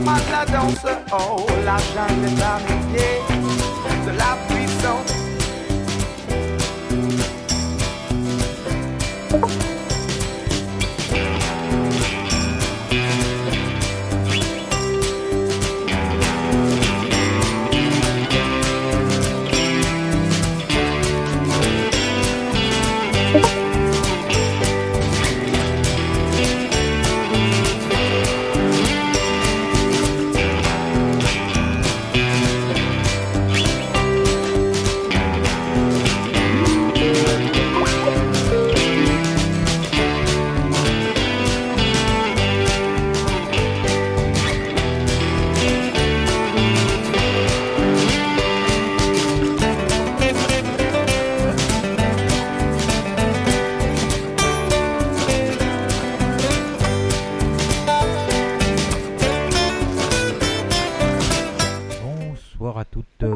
à la danse, oh, la jungle est à mes pieds, de la puissance.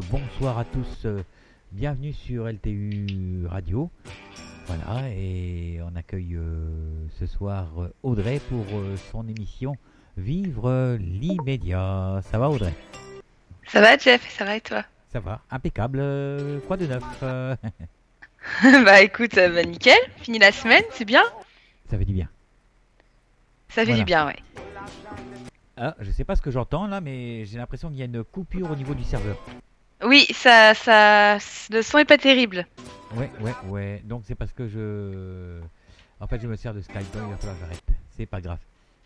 Bonsoir à tous, bienvenue sur LTU Radio. Voilà, et on accueille ce soir Audrey pour son émission Vivre l'immédiat. Ça va Audrey? Ça va Jeff, ça va et toi? Ça va, impeccable, quoi de neuf? Bah écoute, nickel, fini la semaine, c'est bien. Ça fait du bien. Ça fait du bien, ouais. Ah, je sais pas ce que j'entends là, mais j'ai l'impression qu'il y a une coupure au niveau du serveur. Oui, le son est pas terrible. Ouais. Donc c'est parce que en fait, je me sers de Skype. Donc il va falloir que j'arrête. C'est pas grave.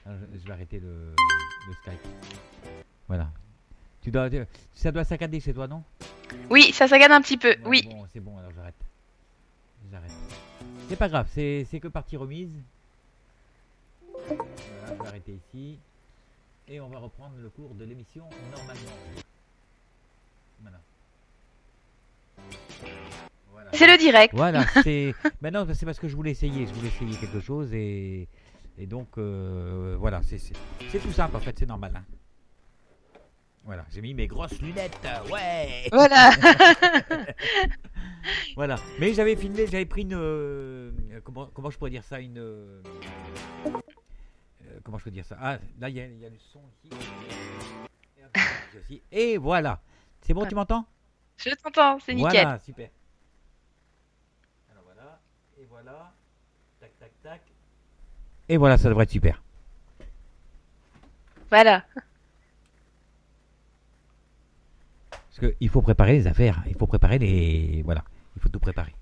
Alors, je vais arrêter le Skype. Voilà. Ça doit saccader chez toi, non? Oui, ça saccade un petit peu. Ouais, oui. Bon, c'est bon. Alors j'arrête. C'est pas grave. C'est que partie remise. Voilà, je vais arrêter ici. Et on va reprendre le cours de l'émission normalement. Voilà. C'est le direct. Voilà, maintenant c'est parce que je voulais essayer quelque chose et donc voilà, c'est tout simple en fait, c'est normal. Hein. Voilà, j'ai mis mes grosses lunettes, ouais. Voilà. Voilà, mais j'avais pris une comment je pourrais dire ça, comment je peux dire ça? Ah, là il y a le son ici. Et voilà. C'est bon, tu m'entends? Je t'entends, c'est nickel. Voilà, super. Alors voilà, et voilà. Tac. Et voilà, ça devrait être super. Voilà. Parce qu'il faut préparer les affaires, il faut préparer les... Voilà, il faut tout préparer.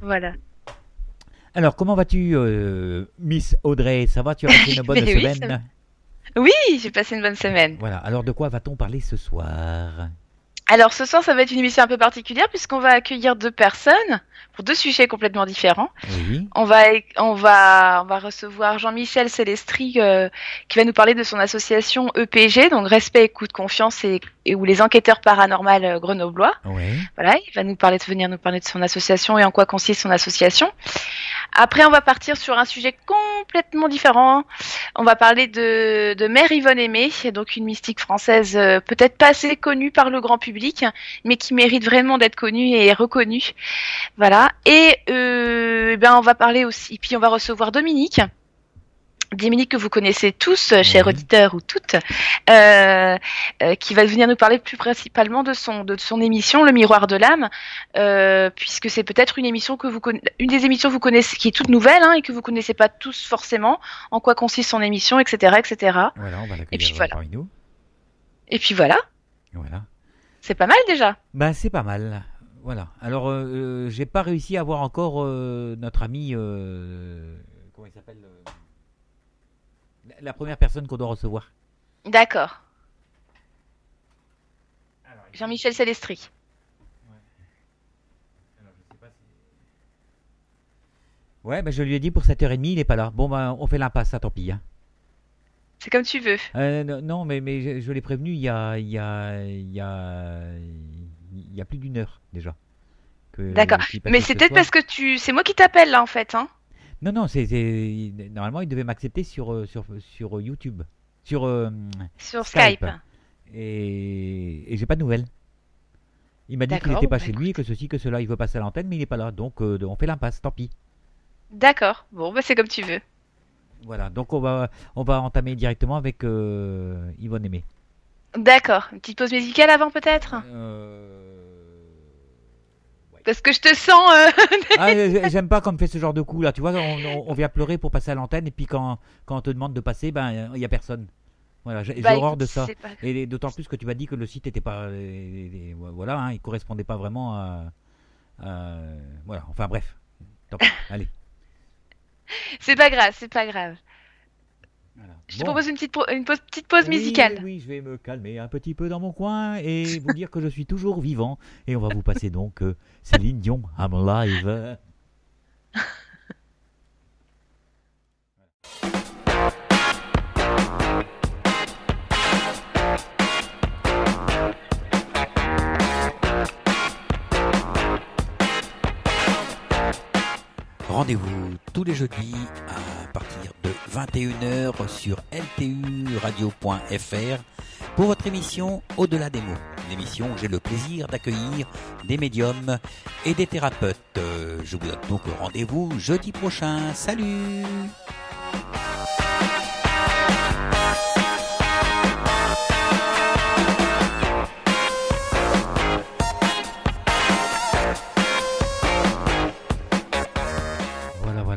Voilà. Alors, comment vas-tu, Miss Audrey? Ça va? Tu as passé une bonne semaine? Oui, j'ai passé une bonne semaine. Voilà, alors de quoi va-t-on parler ce soir? Alors ce soir, ça va être une émission un peu particulière puisqu'on va accueillir deux personnes pour deux sujets complètement différents. Oui. On va recevoir Jean-Michel Célestri qui va nous parler de son association EPG, donc Respect, Écoute, Confiance et où les enquêteurs paranormaux grenoblois. Oui. Voilà, il va venir nous parler de son association et en quoi consiste son association. Après, on va partir sur un sujet complètement différent. On va parler de Mère Yvonne Aimée, donc une mystique française peut-être pas assez connue par le grand public, mais qui mérite vraiment d'être connue et reconnue. Voilà. Et on va parler aussi. Puis on va recevoir Dominique que vous connaissez tous, chers auditeurs ou toutes, qui va venir nous parler plus principalement de son émission Le Miroir de l'âme, puisque c'est peut-être une des émissions que vous connaissez, qui est toute nouvelle et que vous connaissez pas tous forcément, en quoi consiste son émission, etc., etc. Voilà, on va l'accueillir parmi nous. Et puis voilà. Voilà. C'est pas mal déjà. Bah c'est pas mal. Voilà. Alors j'ai pas réussi à voir encore notre ami comment il s'appelle la première personne qu'on doit recevoir. D'accord. Alors, Jean-Michel Célestri. Ouais. Alors, je sais pas si... Ouais, je lui ai dit pour 7h30, il n'est pas là. Bon, on fait l'impasse, ça tant pis. Hein. C'est comme tu veux. Non, mais je l'ai prévenu il y a plus d'une heure déjà. D'accord. Mais c'est peut-être parce que c'est moi qui t'appelle là en fait. Hein. Non, normalement il devait m'accepter sur YouTube, sur Skype. Et j'ai pas de nouvelles. Il m'a dit qu'il n'était pas chez lui, que ceci, que cela, il veut passer à l'antenne, mais il n'est pas là, donc on fait l'impasse, tant pis. D'accord. Bon, c'est comme tu veux. Voilà, donc on va entamer directement avec Yvonne Aimée. D'accord. Une petite pause musicale avant peut-être? Ouais. Parce que je te sens. Ah, j'aime pas quand on me fait ce genre de coup là. Tu vois, on vient pleurer pour passer à l'antenne et puis quand on te demande de passer, ben il y a personne. Voilà, j'ai Bah horreur écoute, de ça. c'est pas. Et d'autant plus que tu m'as dit que le site était pas, voilà, hein, il correspondait pas vraiment voilà. Enfin bref. Tant pis. Allez. C'est pas grave, c'est pas grave. Voilà. Je te Bon. propose petite pause Oui, musicale. oui, je vais me calmer un petit peu dans mon coin et vous dire que je suis toujours vivant. Et on va vous passer donc Céline Dion, I'm Alive. Rendez-vous tous les jeudis à partir de 21h sur lturadio.fr pour votre émission Au-delà des mots. L'émission où j'ai le plaisir d'accueillir des médiums et des thérapeutes. Je vous donne donc rendez-vous jeudi prochain. Salut!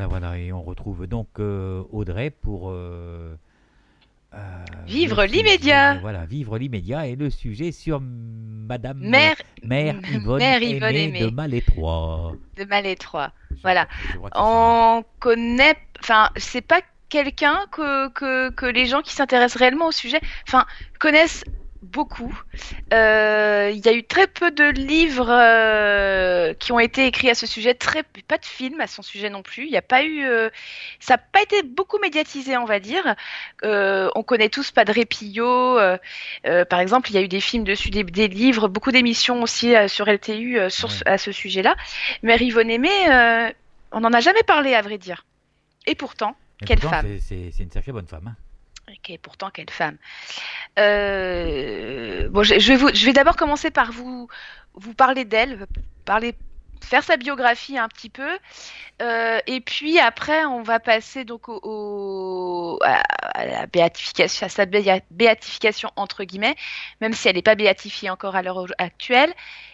Voilà, et on retrouve donc Audrey pour Vivre le l'immédiat. sujet, voilà, vivre l'immédiat et le sujet sur Madame Mère, Mère Yvonne Mère Yvonne Aimée de Aimée Malétroit. de Malétroit. Je Voilà. crois, je crois que c'est ça. On connaît, enfin, c'est pas quelqu'un que les gens qui s'intéressent réellement au sujet, enfin, connaissent beaucoup. Il y a eu très peu de livres qui ont été écrits à ce sujet, pas de films à son sujet non plus. Il n'y a pas eu, ça n'a pas été beaucoup médiatisé, on va dire. On connaît tous Padre Pio. Par exemple, il y a eu des films dessus, des livres, beaucoup d'émissions aussi sur LTU Ouais. à ce sujet-là. Mère Yvonne Aimée, on n'en a jamais parlé, à vrai dire. Et pourtant, Et quelle pourtant, femme. c'est une sacrée bonne femme. Hein. Et pourtant, quelle femme. Bon, je vais d'abord commencer par vous parler d'elle, faire sa biographie un petit peu. Et puis après, on va passer donc à la béatification, à sa béatification entre guillemets, même si elle n'est pas béatifiée encore à l'heure actuelle.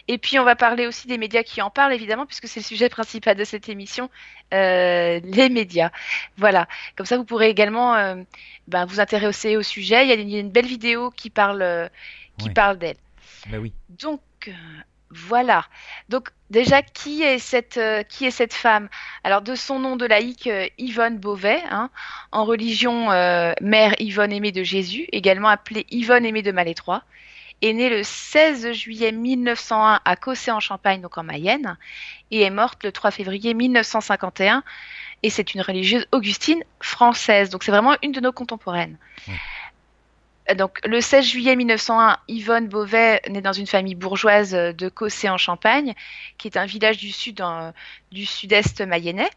Et puis on va parler aussi des médias qui en parlent évidemment, puisque c'est le sujet principal de cette émission, les médias. Voilà. Comme ça, vous pourrez également vous intéresser au sujet. Il y a une belle vidéo qui Ouais. parle d'elle. Ben oui. Donc voilà. Donc déjà, qui est cette femme? Alors de son nom de laïque, Yvonne Beauvais, hein, en religion Mère Yvonne Aimée de Jésus, également appelée Yvonne Aimée de Malétroit, est née le 16 juillet 1901 à Cossé en Champagne, donc en Mayenne, et est morte le 3 février 1951. Et c'est une religieuse augustine française. Donc c'est vraiment une de nos contemporaines. Ouais. Donc, le 16 juillet 1901, Yvonne Beauvais naît dans une famille bourgeoise de Cossé en Champagne, qui est un village du sud-est mayennais.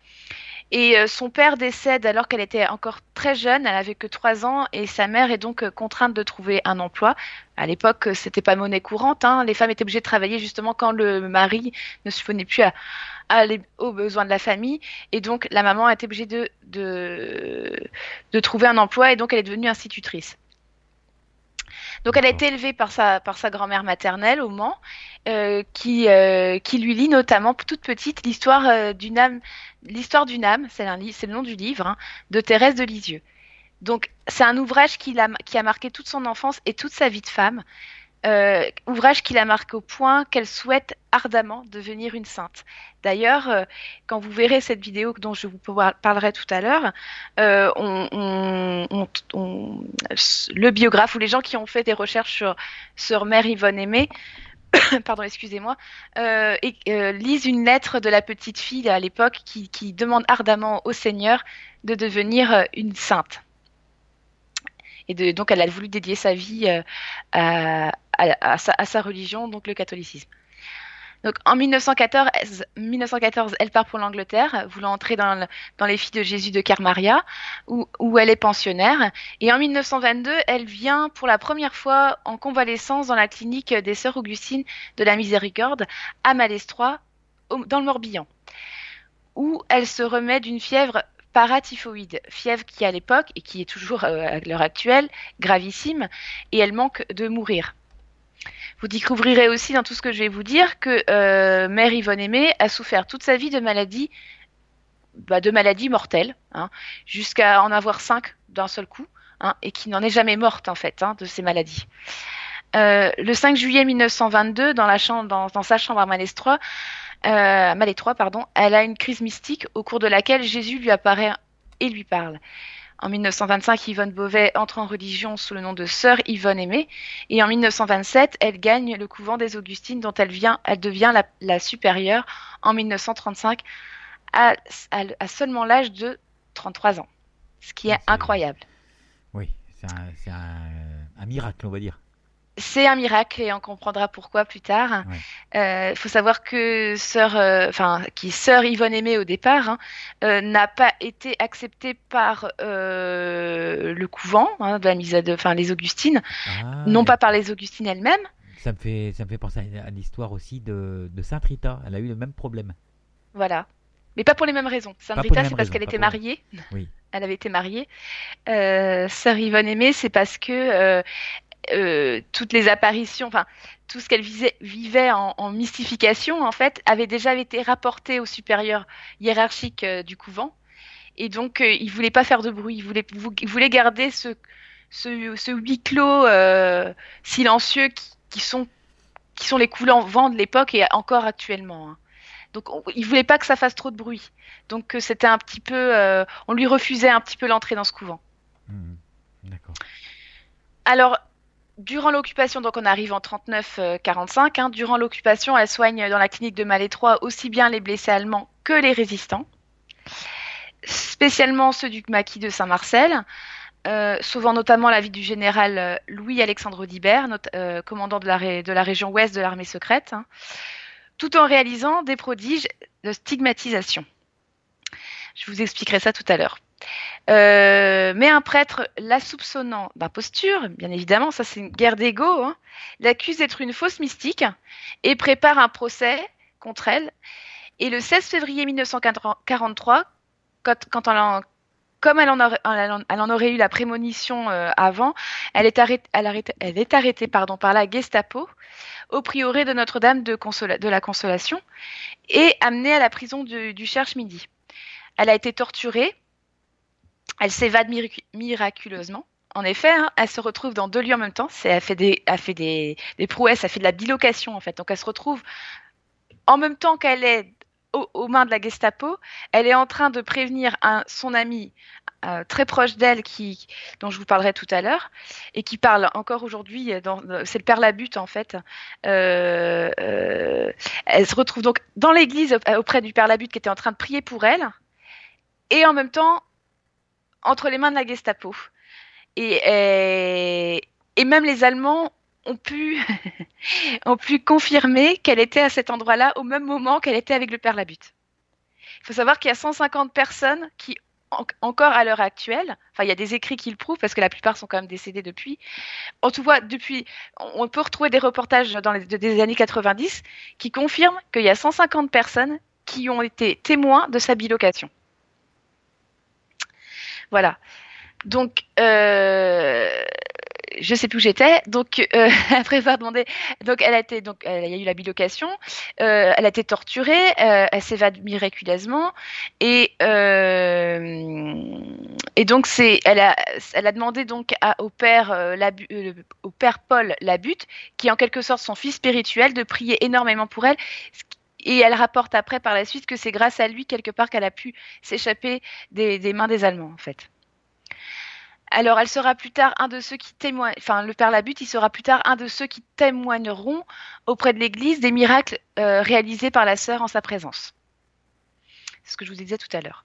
Et son père décède alors qu'elle était encore très jeune, elle avait que 3 ans, et sa mère est donc contrainte de trouver un emploi. À l'époque, c'était pas monnaie courante, hein. Les femmes étaient obligées de travailler justement quand le mari ne subvenait plus aux besoins de la famille, et donc la maman a été obligée de trouver un emploi, et donc elle est devenue institutrice. Donc elle a été élevée par sa grand-mère maternelle au Mans, qui lui lit notamment toute petite l'histoire d'une âme, c'est le nom du livre, hein, de Thérèse de Lisieux. Donc c'est un ouvrage qui a marqué toute son enfance et toute sa vie de femme. Ouvrage qui la marque au point qu'elle souhaite ardemment devenir une sainte. D'ailleurs, quand vous verrez cette vidéo dont je vous parlerai tout à l'heure, le biographe ou les gens qui ont fait des recherches sur Mère Yvonne Aimée, pardon, excusez-moi, lisent une lettre de la petite fille à l'époque qui demande ardemment au Seigneur de devenir une sainte. Et donc, elle a voulu dédier sa vie à sa religion, donc le catholicisme. Donc, en 1914, elle part pour l'Angleterre, voulant entrer dans les filles de Jésus de Carmaria, où elle est pensionnaire. Et en 1922, elle vient pour la première fois en convalescence dans la clinique des Sœurs Augustines de la Miséricorde, à Malestroit, dans le Morbihan, où elle se remet d'une fièvre paratyphoïde, fièvre qui à l'époque, et qui est toujours à l'heure actuelle, gravissime, et elle manque de mourir. Vous découvrirez aussi dans tout ce que je vais vous dire que Mère Yvonne Aimée a souffert toute sa vie de maladies mortelles, hein, jusqu'à en avoir 5 d'un seul coup, hein, et qui n'en est jamais morte en fait, hein, de ces maladies. Le 5 juillet 1922, dans sa chambre à Malétroit, elle a une crise mystique au cours de laquelle Jésus lui apparaît et lui parle. En 1925, Yvonne Beauvais entre en religion sous le nom de Sœur Yvonne Aimée, et en 1927, elle gagne le couvent des Augustines dont elle devient la supérieure en 1935 à seulement l'âge de 33 ans, ce qui est incroyable. Oui, c'est un miracle, on va dire. C'est un miracle et on comprendra pourquoi plus tard. Ouais. Faut savoir que Sœur Yvonne Aimée au départ, hein, n'a pas été acceptée par le couvent, hein, les Augustines, non pas par les Augustines elles-mêmes. Ça me fait penser à l'histoire aussi de Sainte Rita. Elle a eu le même problème. Voilà. Mais pas pour les mêmes raisons. Sainte Rita, c'est parce qu'elle était mariée. Oui. Elle avait été mariée. Sœur Yvonne Aimée, c'est parce que toutes les apparitions, enfin tout ce qu'elle vivait en mystification, en fait, avait déjà été rapporté au supérieur hiérarchique du couvent. Et donc, il voulait pas faire de bruit. Il voulait garder ce huis clos silencieux qui sont les coulants-vents de l'époque et encore actuellement, hein. Donc, il voulait pas que ça fasse trop de bruit. Donc, c'était un petit peu, on lui refusait un petit peu l'entrée dans ce couvent. D'accord. Alors, durant l'occupation, donc on arrive en 39-45, hein, durant l'occupation, elle soigne dans la clinique de Malétroit aussi bien les blessés allemands que les résistants, spécialement ceux du maquis de Saint-Marcel, sauvant notamment la vie du général Louis-Alexandre Audibert, commandant de la région ouest de l'armée secrète, hein, tout en réalisant des prodiges de stigmatisation. Je vous expliquerai ça tout à l'heure. Mais un prêtre, la soupçonnant d'imposture, bien évidemment, ça c'est une guerre d'ego, hein, l'accuse d'être une fausse mystique et prépare un procès contre elle. Et le 16 février 1943, comme elle en aurait eu la prémonition avant, elle est arrêtée par la Gestapo au prieuré de Notre-Dame de la Consolation et amenée à la prison du Cherche-Midi. Elle a été torturée. Elle s'évade miraculeusement. En effet, hein, elle se retrouve dans 2 lieux en même temps. Elle fait des prouesses, elle fait de la bilocation en fait. Donc elle se retrouve en même temps qu'elle est aux mains de la Gestapo. Elle est en train de prévenir son ami très proche d'elle, dont je vous parlerai tout à l'heure, et qui parle encore aujourd'hui. C'est le Père Labute en fait. Elle se retrouve donc dans l'église auprès du Père Labute qui était en train de prier pour elle, et en même temps entre les mains de la Gestapo. Et même les Allemands ont pu confirmer qu'elle était à cet endroit-là au même moment qu'elle était avec le Père Labute. Il faut savoir qu'il y a 150 personnes qui, encore à l'heure actuelle, enfin il y a des écrits qui le prouvent parce que la plupart sont quand même décédés depuis. En tout cas, on peut retrouver des reportages des années 90 qui confirment qu'il y a 150 personnes qui ont été témoins de sa bilocation. Voilà. Donc, je sais plus où j'étais. Donc, après avoir demandé, donc il y a eu la bilocation. Elle a été torturée. Elle s'évade miraculeusement. Et donc elle a demandé donc au père Paul Labute, qui est en quelque sorte son fils spirituel, de prier énormément pour elle. Et elle rapporte après, par la suite, que c'est grâce à lui, quelque part, qu'elle a pu s'échapper des mains des Allemands, en fait. Alors, elle sera plus tard un de ceux qui témoignent, enfin, le Père Labute, il sera plus tard un de ceux qui témoigneront auprès de l'Église des miracles réalisés par la sœur en sa présence. C'est ce que je vous disais tout à l'heure.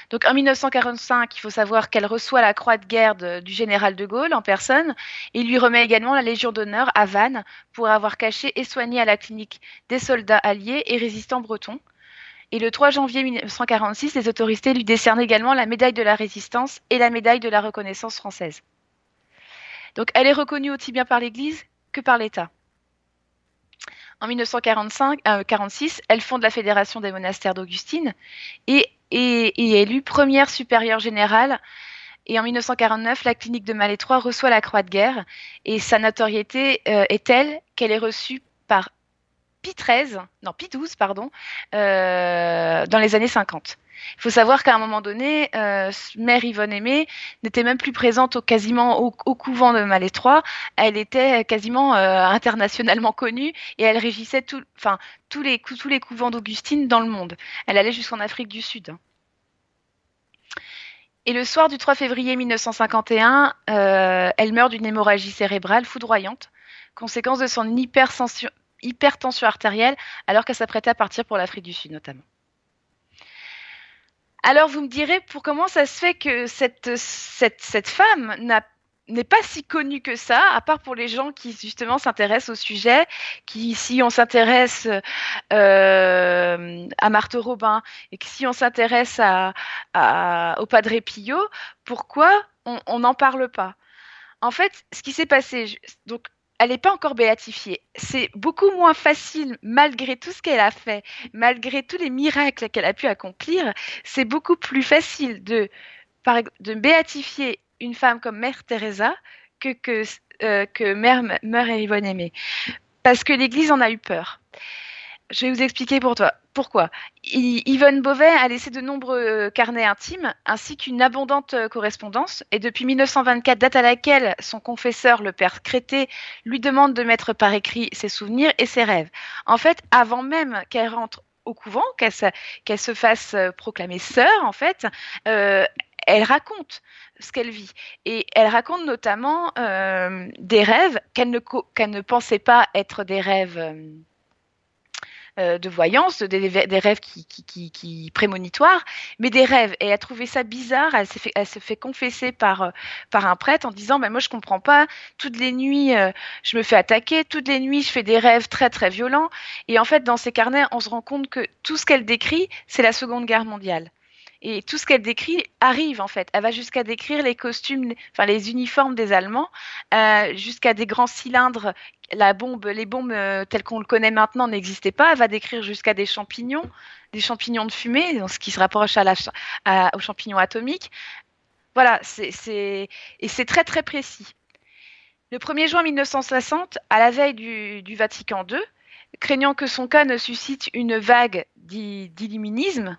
Donc, en 1945, il faut savoir qu'elle reçoit la croix de guerre du général de Gaulle en personne et lui remet également la Légion d'honneur à Vannes pour avoir caché et soigné à la clinique des soldats alliés et résistants bretons. Et le 3 janvier 1946, les autorités lui décernent également la médaille de la Résistance et la médaille de la reconnaissance française. Donc, elle est reconnue aussi bien par l'Église que par l'État. En 1946, elle fonde la Fédération des monastères d'Augustine et est élue première supérieure générale. Et en 1949, la clinique de Malétroit reçoit la Croix de guerre. Et sa notoriété est telle qu'elle est reçue par Pie XII, pardon, dans les années 50. Il faut savoir qu'à un moment donné, Mère Yvonne Aimée n'était même plus présente quasiment au couvent de Malétroit. Elle était quasiment internationalement connue et elle régissait tous les couvents d'Augustine dans le monde. Elle allait jusqu'en Afrique du Sud. Et le soir du 3 février 1951, elle meurt d'une hémorragie cérébrale foudroyante, conséquence de son hypertension artérielle, alors qu'elle s'apprêtait à partir pour l'Afrique du Sud notamment. Alors vous me direz, pour comment ça se fait que cette femme n'est pas si connue que ça, à part pour les gens qui justement s'intéressent au sujet, qui si on s'intéresse à Marthe Robin et que si on s'intéresse au Padre Pio, pourquoi on n'en parle pas? En fait, ce qui s'est passé, donc elle n'est pas encore béatifiée. C'est beaucoup moins facile, malgré tout ce qu'elle a fait, malgré tous les miracles qu'elle a pu accomplir, c'est beaucoup plus facile de béatifier une femme comme Mère Teresa que Mère Yvonne Aimée. Parce que l'Église en a eu peur. Je vais vous expliquer pourquoi. Yvonne Beauvais a laissé de nombreux carnets intimes ainsi qu'une abondante correspondance. Et depuis 1924, date à laquelle son confesseur, le père Crété, lui demande de mettre par écrit ses souvenirs et ses rêves. En fait, avant même qu'elle rentre au couvent, qu'elle se fasse proclamer sœur, en fait, elle raconte ce qu'elle vit. Et elle raconte notamment des rêves qu'elle ne pensait pas être des rêves de voyance, des rêves qui prémonitoires, mais des rêves. Et elle a trouvé ça bizarre. Elle se fait confesser par un prêtre en disant moi je comprends pas. Toutes les nuits je me fais attaquer. Toutes les nuits je fais des rêves très très violents. Et en fait dans ses carnets on se rend compte que tout ce qu'elle décrit c'est la Seconde Guerre mondiale. Et tout ce qu'elle décrit arrive en fait. Elle va jusqu'à décrire les costumes, enfin les uniformes des Allemands, jusqu'à des grands cylindres. Les bombes telles qu'on le connaît maintenant n'existaient pas. Elle va décrire jusqu'à des champignons de fumée, donc ce qui se rapproche aux champignons atomiques. Voilà, et c'est très très précis. Le 1er juin 1960, à la veille du Vatican II, craignant que son cas ne suscite une vague d'illuminisme,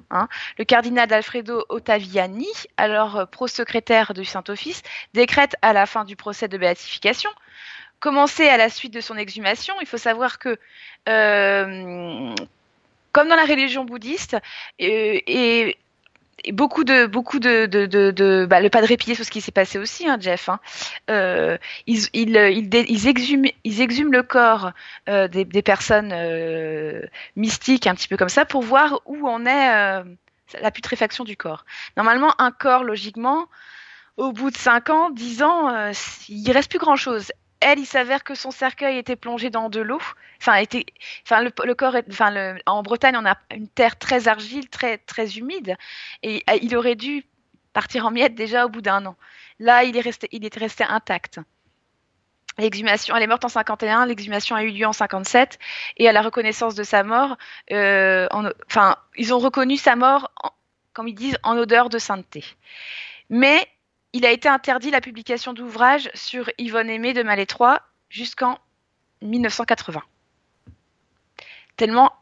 le cardinal Alfredo Ottaviani, alors pro-secrétaire du Saint-Office, décrète à la fin du procès de béatification, commencé à la suite de son exhumation. Il faut savoir que, comme dans la religion bouddhiste, et beaucoup de le Padre Pio, c'est ce qui s'est passé aussi, Jeff. Ils exhument le corps des personnes mystiques, un petit peu comme ça, pour voir où en est la putréfaction du corps. Normalement, un corps, logiquement, au bout de 5 ans, 10 ans, il reste plus grand-chose. Elle, il s'avère que son cercueil était plongé dans de l'eau. Le corps, en Bretagne, on a une terre très argile, très très humide, et il aurait dû partir en miettes déjà au bout d'1 an. Là, il était resté intact. L'exhumation, elle est morte en 51, l'exhumation a eu lieu en 57, et à la reconnaissance de sa mort, ils ont reconnu sa mort, comme ils disent, en odeur de sainteté. Mais il a été interdit la publication d'ouvrages sur Yvonne Aimée de Malétroit jusqu'en 1980. Tellement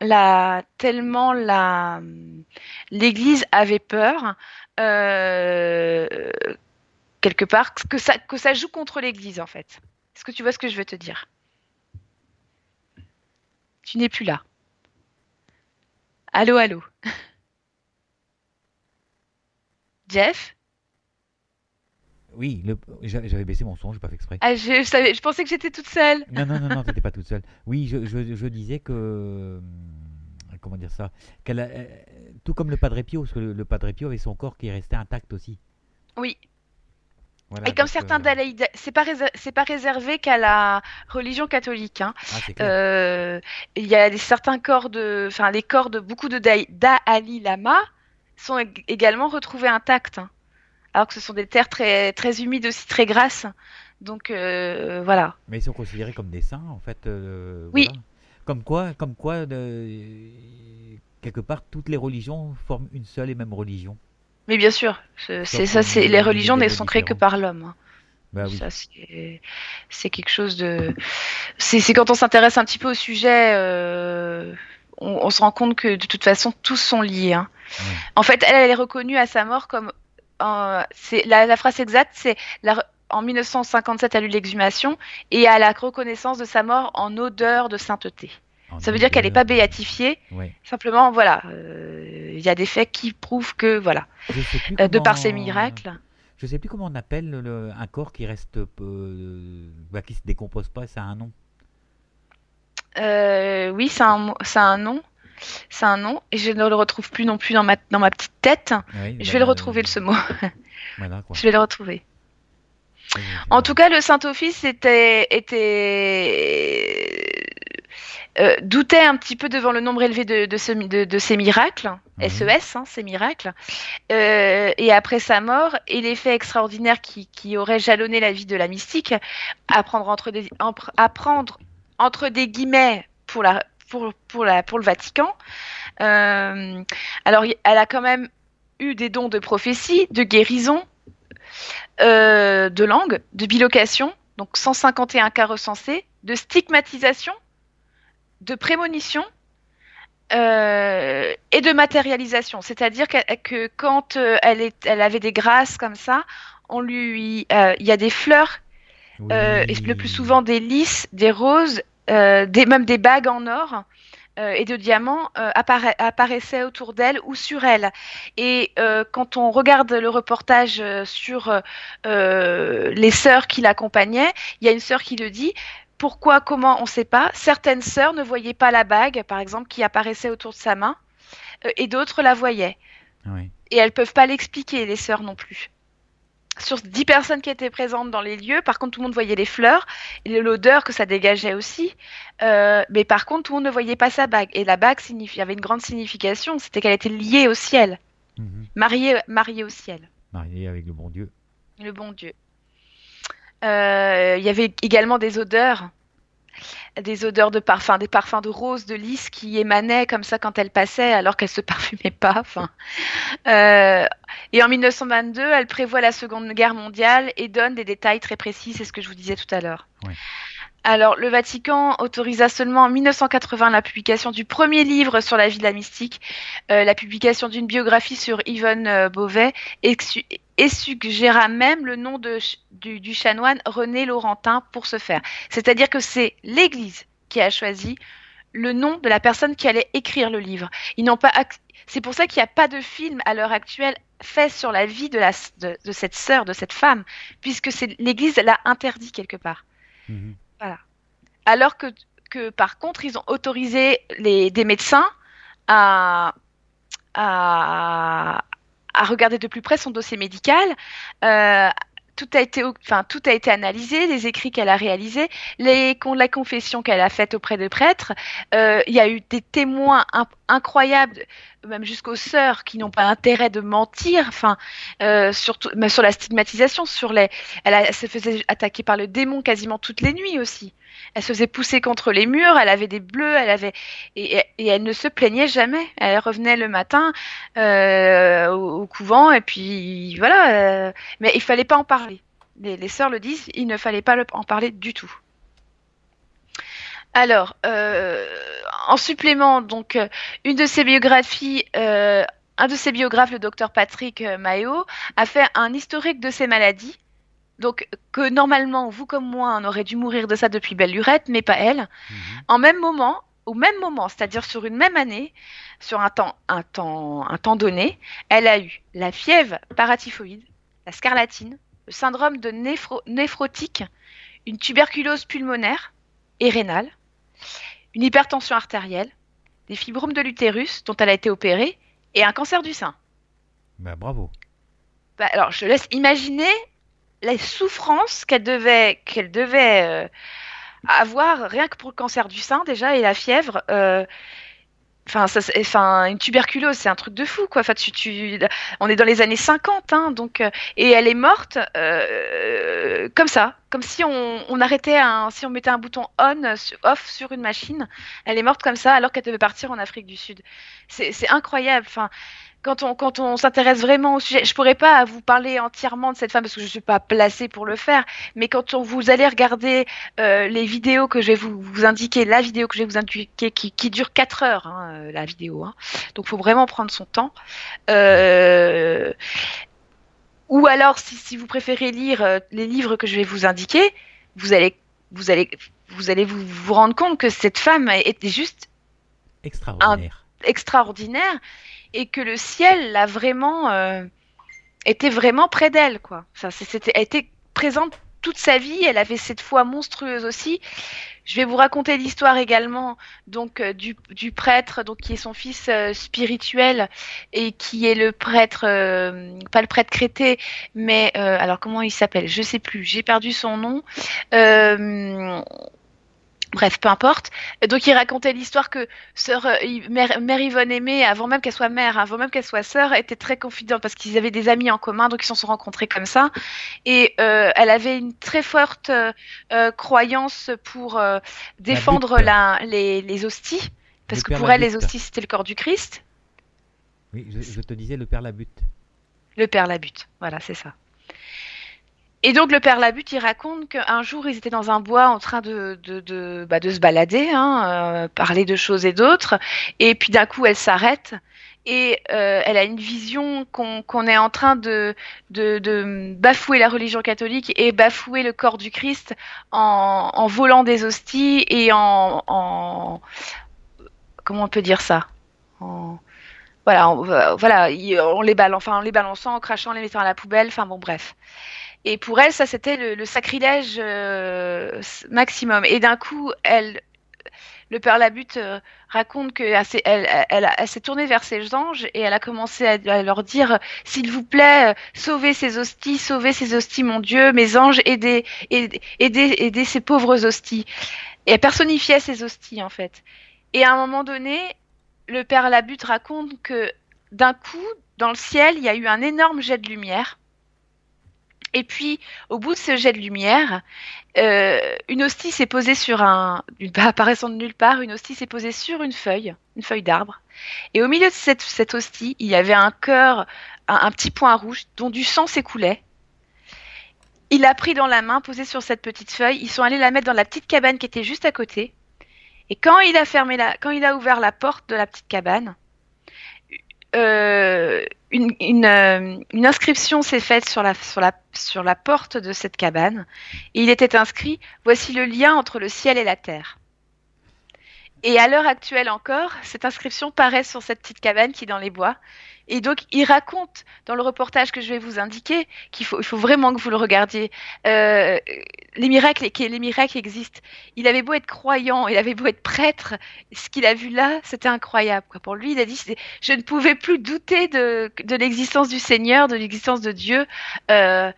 l'Église avait peur, quelque part, que ça joue contre l'Église, en fait. Est-ce que tu vois ce que je veux te dire? Tu n'es plus là. Allô, allô. Jeff? Oui, j'avais baissé mon son, j'ai pas fait exprès. Ah, je pensais que j'étais toute seule. Non, t'étais pas toute seule. Oui, je disais que. Comment dire ça, tout comme le Padre Pio, parce que le Padre Pio avait son corps qui restait intact aussi. Oui. Voilà, et comme certains dalaïdes, c'est pas réservé qu'à la religion catholique. C'est clair. Il y a certains corps les corps de beaucoup de Dalai Lama sont également retrouvés intacts. Alors que ce sont des terres très, très humides aussi, très grasses. Donc voilà. Mais ils sont considérés comme des saints, en fait. Oui. Voilà. Comme quoi quelque part, toutes les religions forment une seule et même religion. Mais bien sûr, Sauf les des religions ne modèles sont créées que différents. par l'homme, hein. Bah oui. Ça, c'est quelque chose de. C'est quand on s'intéresse un petit peu au sujet, on se rend compte que de toute façon, tous sont liés, hein. Ouais. En fait, elle est reconnue à sa mort comme. C'est la phrase exacte, c'est en 1957, elle a eu l'exhumation et à la reconnaissance de sa mort en odeur de sainteté. En Ça veut dire qu'elle n'est odeur. pas béatifiée. Ouais. Simplement, voilà, il y a des faits qui prouvent que, voilà, Je sais plus de par ses comment. miracles. Je sais plus comment on appelle un corps qui reste, bah, qui se décompose pas. Ça a un nom. Oui, c'est un nom. C'est un nom. Et je ne le retrouve plus non plus dans ma petite tête. Oui, Je bah, vais le retrouver, ce mot. voilà quoi. Je vais le retrouver. Je- En je- tout cas, le Saint-Office doutait un petit peu devant le nombre élevé de ces miracles, Oui. SES, hein, ces miracles. Et après sa mort, et les faits extraordinaires qui auraient jalonné la vie de la mystique, à prendre entre des guillemets pour le Vatican. Alors, elle a quand même eu des dons de prophétie, de guérison, de langue, de bilocation, donc 151 cas recensés, de stigmatisation, de prémonition et de matérialisation. C'est-à-dire que quand elle avait des grâces comme ça, il y a des fleurs, et le plus Oui. souvent des lys, des roses, même des bagues en or et de diamants apparaissaient autour d'elle ou sur elle. Et quand on regarde le reportage sur les sœurs qui l'accompagnaient, il y a une sœur qui le dit. Pourquoi, comment, on ne sait pas. Certaines sœurs ne voyaient pas la bague, par exemple, qui apparaissait autour de sa main, et d'autres la voyaient. Oui. Et elles ne peuvent pas l'expliquer, les sœurs non plus. Sur 10 personnes qui étaient présentes dans les lieux, par contre, tout le monde voyait les fleurs et l'odeur que ça dégageait aussi. Mais par contre, tout le monde ne voyait pas sa bague. Et la bague avait une grande signification, c'était qu'elle était liée au ciel, Mhm. mariée au ciel, Marié avec le bon Dieu. le bon Dieu. Il y avait également des odeurs de parfum, des parfums de rose, de lys qui émanaient comme ça quand elle passait, alors qu'elle se parfumait pas. Enfin, et en 1922, elle prévoit la Seconde Guerre mondiale et donne des détails très précis, c'est ce que je vous disais tout à l'heure. Ouais. Alors, le Vatican autorisa seulement en 1980 la publication du premier livre sur la vie de la mystique, la publication d'une biographie sur Yvonne Beauvais, et suggéra même le nom du chanoine René Laurentin pour ce faire. C'est-à-dire que c'est l'Église qui a choisi le nom de la personne qui allait écrire le livre. Ils n'ont pas C'est pour ça qu'il n'y a pas de film à l'heure actuelle fait sur la vie de cette sœur, de cette femme, puisque l'Église l'a interdit quelque part. Mhm. Voilà. Alors que par contre, ils ont autorisé des médecins à, à, à regarder de plus près son dossier médical. Tout a été analysé, les écrits qu'elle a réalisés, la confession qu'elle a faite auprès de prêtres. Il y a eu des témoins incroyables, même jusqu'aux sœurs qui n'ont pas intérêt de mentir. Enfin, surtout, mais sur la stigmatisation, elle se faisait attaquer par le démon quasiment toutes les nuits aussi. Elle se faisait pousser contre les murs, elle avait des bleus, et elle ne se plaignait jamais. Elle revenait le matin au couvent et puis voilà. Mais il fallait pas en parler. Les sœurs le disent, il ne fallait pas en parler du tout. Alors, en supplément, donc, une de ses biographies, un de ses biographes, le docteur Patrick Maillot, a fait un historique de ses maladies. Donc, que normalement, vous comme moi, on aurait dû mourir de ça depuis belle lurette, mais pas elle. Mhm. Au même moment, c'est-à-dire sur une même année, sur un temps donné, elle a eu la fièvre paratyphoïde, la scarlatine, le syndrome de néphrotique, une tuberculose pulmonaire et rénale, une hypertension artérielle, des fibromes de l'utérus dont elle a été opérée et un cancer du sein. Bah, bravo. Alors, je laisse imaginer les souffrances qu'elle devait avoir rien que pour le cancer du sein déjà et la fièvre. une tuberculose, c'est un truc de fou, quoi. Enfin, on est dans les années 50, hein, donc, et elle est morte comme ça, comme si on arrêtait si on mettait un bouton off sur une machine. Elle est morte comme ça, alors qu'elle devait partir en Afrique du Sud. C'est incroyable. Enfin, quand on s'intéresse vraiment au sujet, je pourrais pas vous parler entièrement de cette femme parce que je suis pas placée pour le faire, mais vous allez regarder les vidéos que je vais vous indiquer, la vidéo que je vais vous indiquer qui dure 4 heures, hein, la vidéo, hein. Donc faut vraiment prendre son temps. Ou alors si vous préférez lire les livres que je vais vous indiquer, vous allez vous rendre compte que cette femme était juste extraordinaire et que le ciel l'a vraiment était vraiment près d'elle, quoi. Elle était présente toute sa vie. Elle avait cette foi monstrueuse aussi. Je vais vous raconter l'histoire également donc du prêtre donc qui est son fils spirituel et qui est le prêtre pas le prêtre Crété mais alors comment il s'appelle, je sais plus, j'ai perdu son nom. Bref, peu importe. Donc, il racontait l'histoire que mère Yvonne Aimée, avant même qu'elle soit mère, avant même qu'elle soit sœur, était très confidente parce qu'ils avaient des amis en commun, donc ils se sont rencontrés comme ça. Et elle avait une très forte croyance pour défendre les hosties, parce que pour elle, les hosties, c'était le corps du Christ. Oui, je te disais le Père Labute. Le Père Labute, voilà, c'est ça. Et donc le père Labute, il raconte qu'un jour ils étaient dans un bois en train de se balader, hein, parler de choses et d'autres, et puis d'un coup elle s'arrête et elle a une vision qu'on est en train de bafouer la religion catholique et bafouer le corps du Christ en volant des hosties et en comment on peut dire ça, voilà, en les balançant, en crachant, en les mettant à la poubelle, enfin bon bref. Et pour elle, ça, c'était le sacrilège maximum. Et d'un coup, le père Labute raconte qu'elle s'est tournée vers ses anges et elle a commencé à leur dire « S'il vous plaît, sauvez ces hosties, mon Dieu, mes anges, aidez ces pauvres hosties. » Et elle personnifiait ces hosties, en fait. Et à un moment donné, le père Labute raconte que d'un coup, dans le ciel, il y a eu un énorme jet de lumière. Et puis, au bout de ce jet de lumière, une hostie s'est posée apparaissant de nulle part, une hostie s'est posée sur une feuille d'arbre. Et au milieu de cette hostie, il y avait un cœur, un petit point rouge dont du sang s'écoulait. Il l'a pris dans la main, posé sur cette petite feuille. Ils sont allés la mettre dans la petite cabane qui était juste à côté. Et quand il a ouvert la porte de la petite cabane, une inscription s'est faite sur la porte de cette cabane et il était inscrit « Voici le lien entre le ciel et la terre ». Et à l'heure actuelle encore, cette inscription paraît sur cette petite cabane qui est dans les bois. Et donc, il raconte dans le reportage que je vais vous indiquer il faut vraiment que vous le regardiez. Les miracles existent. Il avait beau être croyant, il avait beau être prêtre, ce qu'il a vu là, c'était incroyable, quoi. Pour lui, il a dit je ne pouvais plus douter de l'existence du Seigneur, de l'existence de Dieu par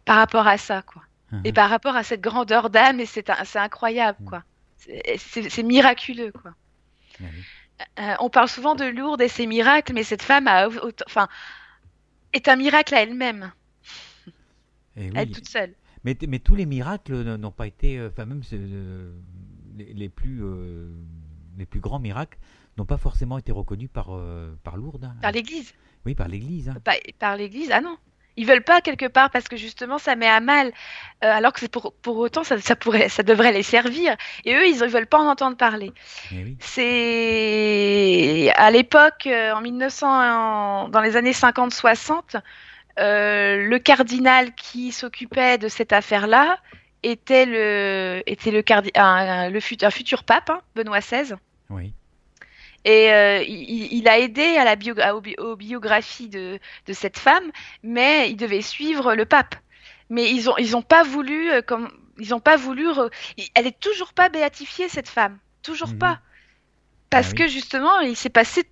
rapport à ça, quoi. Et par rapport à cette grandeur d'âme, et c'est incroyable, quoi. C'est miraculeux, quoi. Oui. On parle souvent de Lourdes et ses miracles, mais cette femme est un miracle à elle-même. Elle toute seule. Mais tous les miracles n'ont pas été, même les plus grands miracles n'ont pas forcément été reconnus par Lourdes. Hein. Par l'Église. Oui, par l'Église. Hein. Par l'Église, ah non. Ils veulent pas quelque part parce que justement ça met à mal, alors que c'est pour autant ça devrait les servir. Et eux, ils veulent pas en entendre parler. Oui. C'est à l'époque, en 1900, dans les années 50-60, le cardinal qui s'occupait de cette affaire-là était un futur pape, hein, Benoît XVI. Oui. Et il a aidé aux biographies de cette femme, mais il devait suivre le pape. Mais ils ont pas voulu, elle est toujours pas béatifiée, cette femme, toujours pas, parce que justement il s'est passé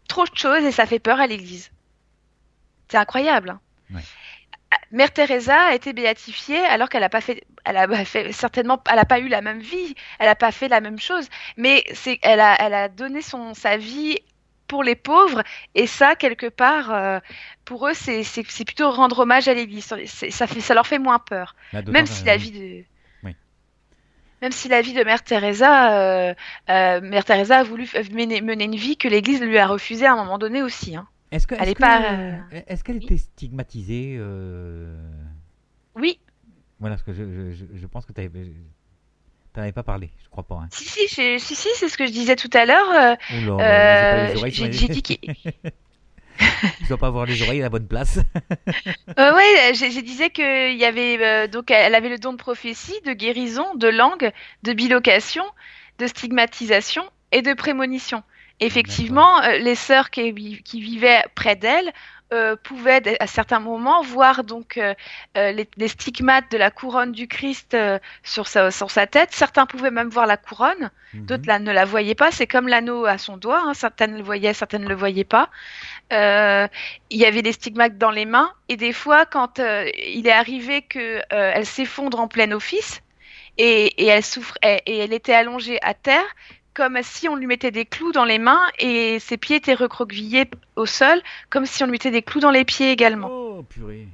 trop de choses et ça fait peur à l'Église. C'est incroyable. Hein. Ouais. Mère Teresa a été béatifiée alors qu'elle a pas fait, elle a fait certainement, elle a pas eu la même vie, elle a pas fait la même chose, mais elle a donné sa vie pour les pauvres et ça quelque part pour eux c'est plutôt rendre hommage à l'Église. Ça leur fait moins peur, Là, d'autant même que- si la oui, vie de oui. même si la vie de Mère Teresa a voulu mener une vie que l'Église lui a refusée à un moment donné aussi. Hein. Est-ce que, Elle est-ce est pas. que, est-ce qu'elle était stigmatisée Oui, Voilà, parce que je pense que tu n'avais pas parlé, je crois pas. Hein. si, c'est ce que je disais tout à l'heure. Oh là, j'ai pas les oreilles. J'ai dit qu'il. Je dois pas avoir les oreilles à la bonne place. Ouais, je disais qu'il y avait donc elle avait le don de prophétie, de guérison, de langue, de bilocation, de stigmatisation et de prémonition. D'accord. Effectivement, les sœurs qui vivaient près d'elle pouvaient à certains moments voir donc les stigmates de la couronne du Christ sur sa tête. Certains pouvaient même voir la couronne, d'autres Mhm. ne la voyaient pas. C'est comme l'anneau à son doigt, hein. Certaines le voyaient, certaines ne le voyaient pas. Il y avait des stigmates dans les mains et des fois quand il est arrivé que elle s'effondre en plein office et elle souffre et elle était allongée à terre comme si on lui mettait des clous dans les mains et ses pieds étaient recroquevillés au sol comme si on lui mettait des clous dans les pieds également. Oh, purée.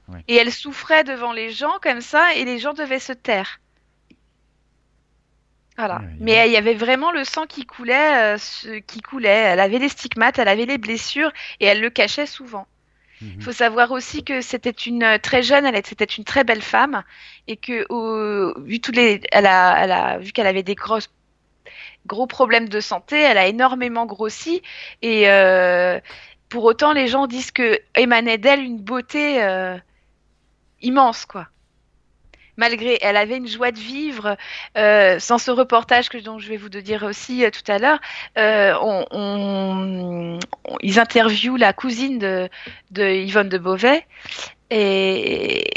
Ouais. Et elle souffrait devant les gens comme ça et les gens devaient se taire. Ah, Voilà. dis donc. Mais il y avait vraiment le sang qui coulait, qui coulait. Elle avait les stigmates, elle avait les blessures et elle le cachait souvent. Il Mhm. faut savoir aussi que c'était une très jeune, c'était une très belle femme et que vu vu qu'elle avait des gros problèmes de santé, elle a énormément grossi et pour autant les gens disent que émanait d'elle une beauté immense quoi. Malgré, elle avait une joie de vivre. Sans ce reportage dont je vais vous dire aussi tout à l'heure, ils interviewent la cousine de Yvonne de Beauvais et,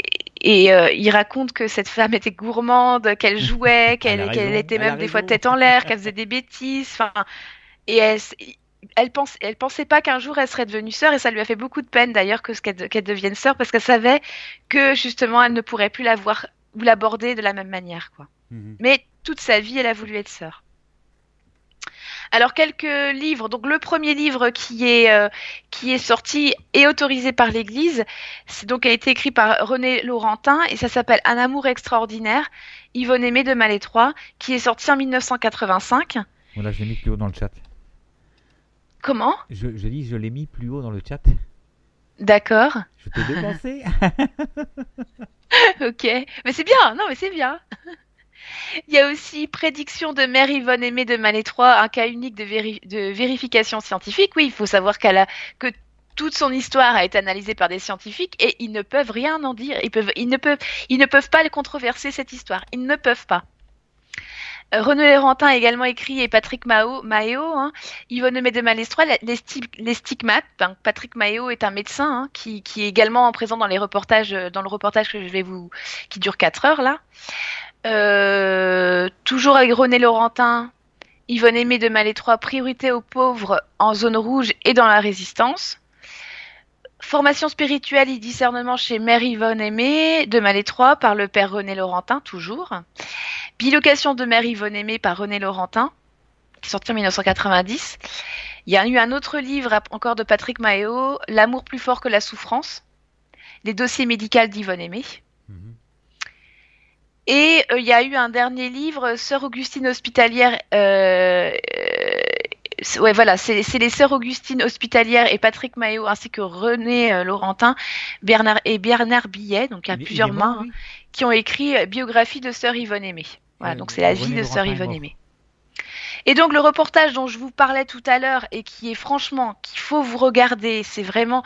ils racontent que cette femme était gourmande, qu'elle jouait, Elle a qu'elle raison, était elle a même des fois raison. tête en l'air, qu'elle faisait des bêtises. Enfin, et elle pensait pas qu'un jour elle serait devenue sœur et ça lui a fait beaucoup de peine d'ailleurs qu'elle devienne sœur parce qu'elle savait que justement elle ne pourrait plus la voir ou l'aborder de la même manière quoi. Mhm. Mais toute sa vie elle a voulu être sœur. Alors quelques livres. Donc le premier livre qui est sorti et autorisé par l'Église, c'est donc a été écrit par René Laurentin et ça s'appelle Un amour extraordinaire, Yvonne Aimée de Malétroit, qui est sorti en 1985. Voilà, je l'ai mis plus haut dans le chat. Comment? Je dis, je l'ai mis plus haut dans le chat. D'accord. Je t'ai dépensé. Ok. Mais c'est bien. Non, mais c'est bien. Il y a aussi Prédiction de Mère Yvonne Aimée de Malétroit, un cas unique de vérification scientifique. Oui, il faut savoir que toute son histoire a été analysée par des scientifiques et ils ne peuvent rien en dire. Ils ne peuvent pas le controverser cette histoire. Ils ne peuvent pas. René Laurentin a également écrit et Patrick Maheo, hein, Yvonne Aimée de Malestroit, les stigmates. Ben, Patrick Maheo est un médecin hein, qui est également présent dans les reportages, dans le reportage qui dure 4 heures là. Toujours avec René Laurentin, Yvonne Aimée de Malétroit, priorité aux pauvres en zone rouge et dans la résistance. Formation spirituelle et discernement chez Mère Yvonne Aimée de Malétroit par le père René Laurentin, toujours. Bilocation de Mère Yvonne Aimée par René Laurentin, qui est sorti en 1990. Il y a eu un autre livre encore de Patrick Maheo, L'amour plus fort que la souffrance, les dossiers médicaux d'Yvonne Aimée. Mhm. Et il y a eu un dernier livre, Sœur Augustine Hospitalière. Ouais, voilà, c'est les Sœurs Augustine Hospitalières et Patrick Maheo ainsi que René Laurentin Bernard Billet, donc il y a Il est plusieurs mort, mains, hein, lui. qui ont écrit Biographie de Sœur Yvonne Aimée. Voilà, donc c'est la vie René de Sœur Laurentin est Yvonne mort. Aimée. Et donc le reportage dont je vous parlais tout à l'heure et qui est franchement qu'il faut vous regarder, c'est vraiment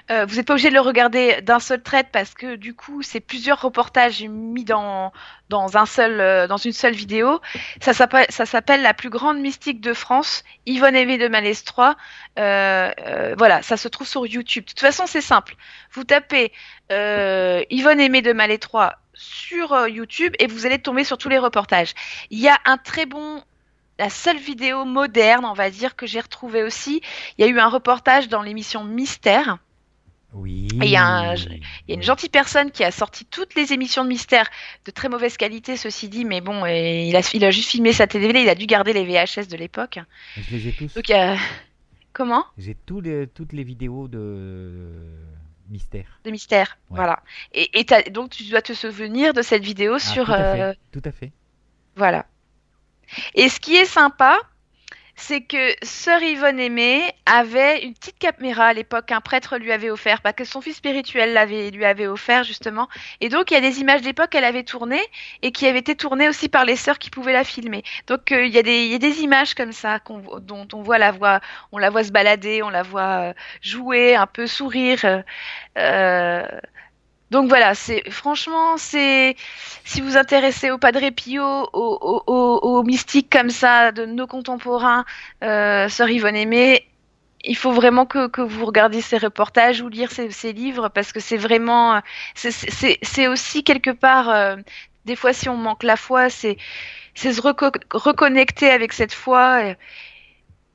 vous n'êtes pas obligé de le regarder d'un seul trait parce que du coup c'est plusieurs reportages mis dans dans une seule vidéo. Ça s'appelle La plus grande mystique de France, Yvonne Aimée de Malestroit. Voilà, ça se trouve sur YouTube. De toute façon c'est simple. Vous tapez Yvonne Aimée de Malétroit sur YouTube et vous allez tomber sur tous les reportages. Il y a la seule vidéo moderne, on va dire, que j'ai retrouvée aussi. Il y a eu un reportage dans l'émission Mystère. Oui. Et il y a une gentille personne qui a sorti toutes les émissions de mystère de très mauvaise qualité, ceci dit, mais bon, et il a juste filmé sa télé, il a dû garder les VHS de l'époque. Je les ai tous. Donc, comment? J'ai toutes les vidéos de mystère. De mystère, Ouais. voilà. Et donc, tu dois te souvenir de cette vidéo Ah, sur... tout à fait. Tout à fait. Voilà. Et ce qui est sympa, c'est que sœur Yvonne Aimée avait une petite caméra à l'époque qu'un prêtre lui avait offert, que son fils spirituel lui avait offert justement. Et donc il y a des images d'époque qu'elle avait tournées et qui avaient été tournées aussi par les sœurs qui pouvaient la filmer. Donc il y a des images comme ça dont on la voit se balader, on la voit jouer, un peu sourire. Euh, donc voilà, si vous vous intéressez au Padre Pio, aux mystiques comme ça de nos contemporains, sœur Yvonne Aimée, il faut vraiment que vous regardiez ces reportages ou lire ces livres parce que c'est vraiment, c'est aussi quelque part, des fois si on manque la foi, c'est se reconnecter avec cette foi.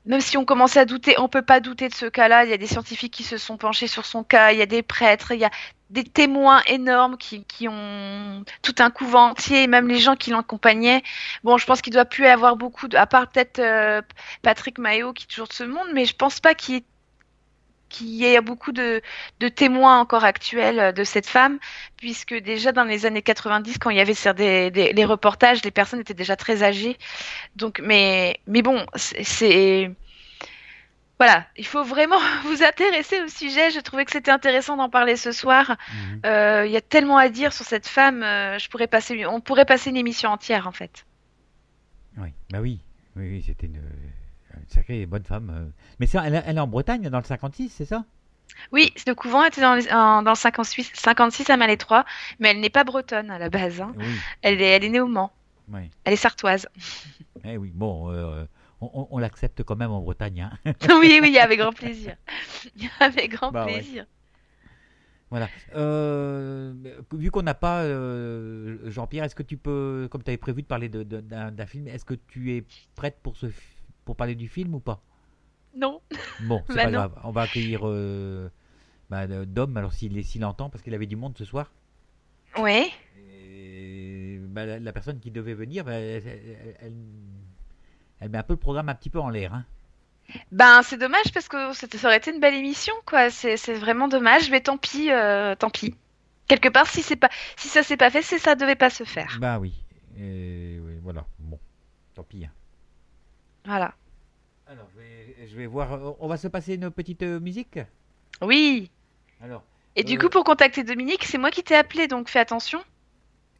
Même si on commence à douter, on peut pas douter de ce cas-là. Il y a des scientifiques qui se sont penchés sur son cas, il y a des prêtres, il y a des témoins énormes qui ont tout un couvent entier, et même les gens qui l'accompagnaient. Bon, je pense qu'il doit plus y avoir beaucoup, à part peut-être Patrick Maillot qui est toujours de ce monde, mais je pense pas qu'il y ait beaucoup de témoins encore actuels de cette femme, puisque déjà dans les années 90, quand il y avait les reportages, les personnes étaient déjà très âgées. Donc, mais bon, voilà, il faut vraiment vous intéresser au sujet. Je trouvais que c'était intéressant d'en parler ce soir. Mhm. Il y a tellement à dire sur cette femme. On pourrait passer une émission entière en fait. Oui, bah oui. Oui, oui, c'était une sacrée bonne femme. Mais ça, elle est en Bretagne, dans le 56, c'est ça? Oui, le couvent était dans le 56 à Malétroit, mais elle n'est pas bretonne à la base, hein. Oui. Elle est née au Mans. Ouais. Elle est sartoise. Eh oui, bon, on l'accepte quand même en Bretagne, hein. Oui, oui, avec grand plaisir. Avec grand Bah ouais. plaisir. Voilà. Vu qu'on n'a pas Jean-Pierre, est-ce que tu peux, comme tu avais prévu de parler d'un film, est-ce que tu es prête pour parler du film ou pas? Non. Bon, c'est Bah pas non. grave. On va accueillir Dom, alors s'il entend, parce qu'il avait du monde ce soir. Ouais. Et, la personne qui devait venir, elle met un peu le programme un petit peu en l'air, hein. Ben, c'est dommage parce que ça aurait été une belle émission, quoi. C'est vraiment dommage, mais tant pis, tant pis. Quelque part, si ça s'est pas fait, ça devait pas se faire. Bah oui. Oui, voilà. Bon, tant pis, hein. Voilà. Alors, je vais voir. On va se passer une petite musique. Oui. Alors, Et du coup, pour contacter Dominique, c'est moi qui t'ai appelé, donc fais attention.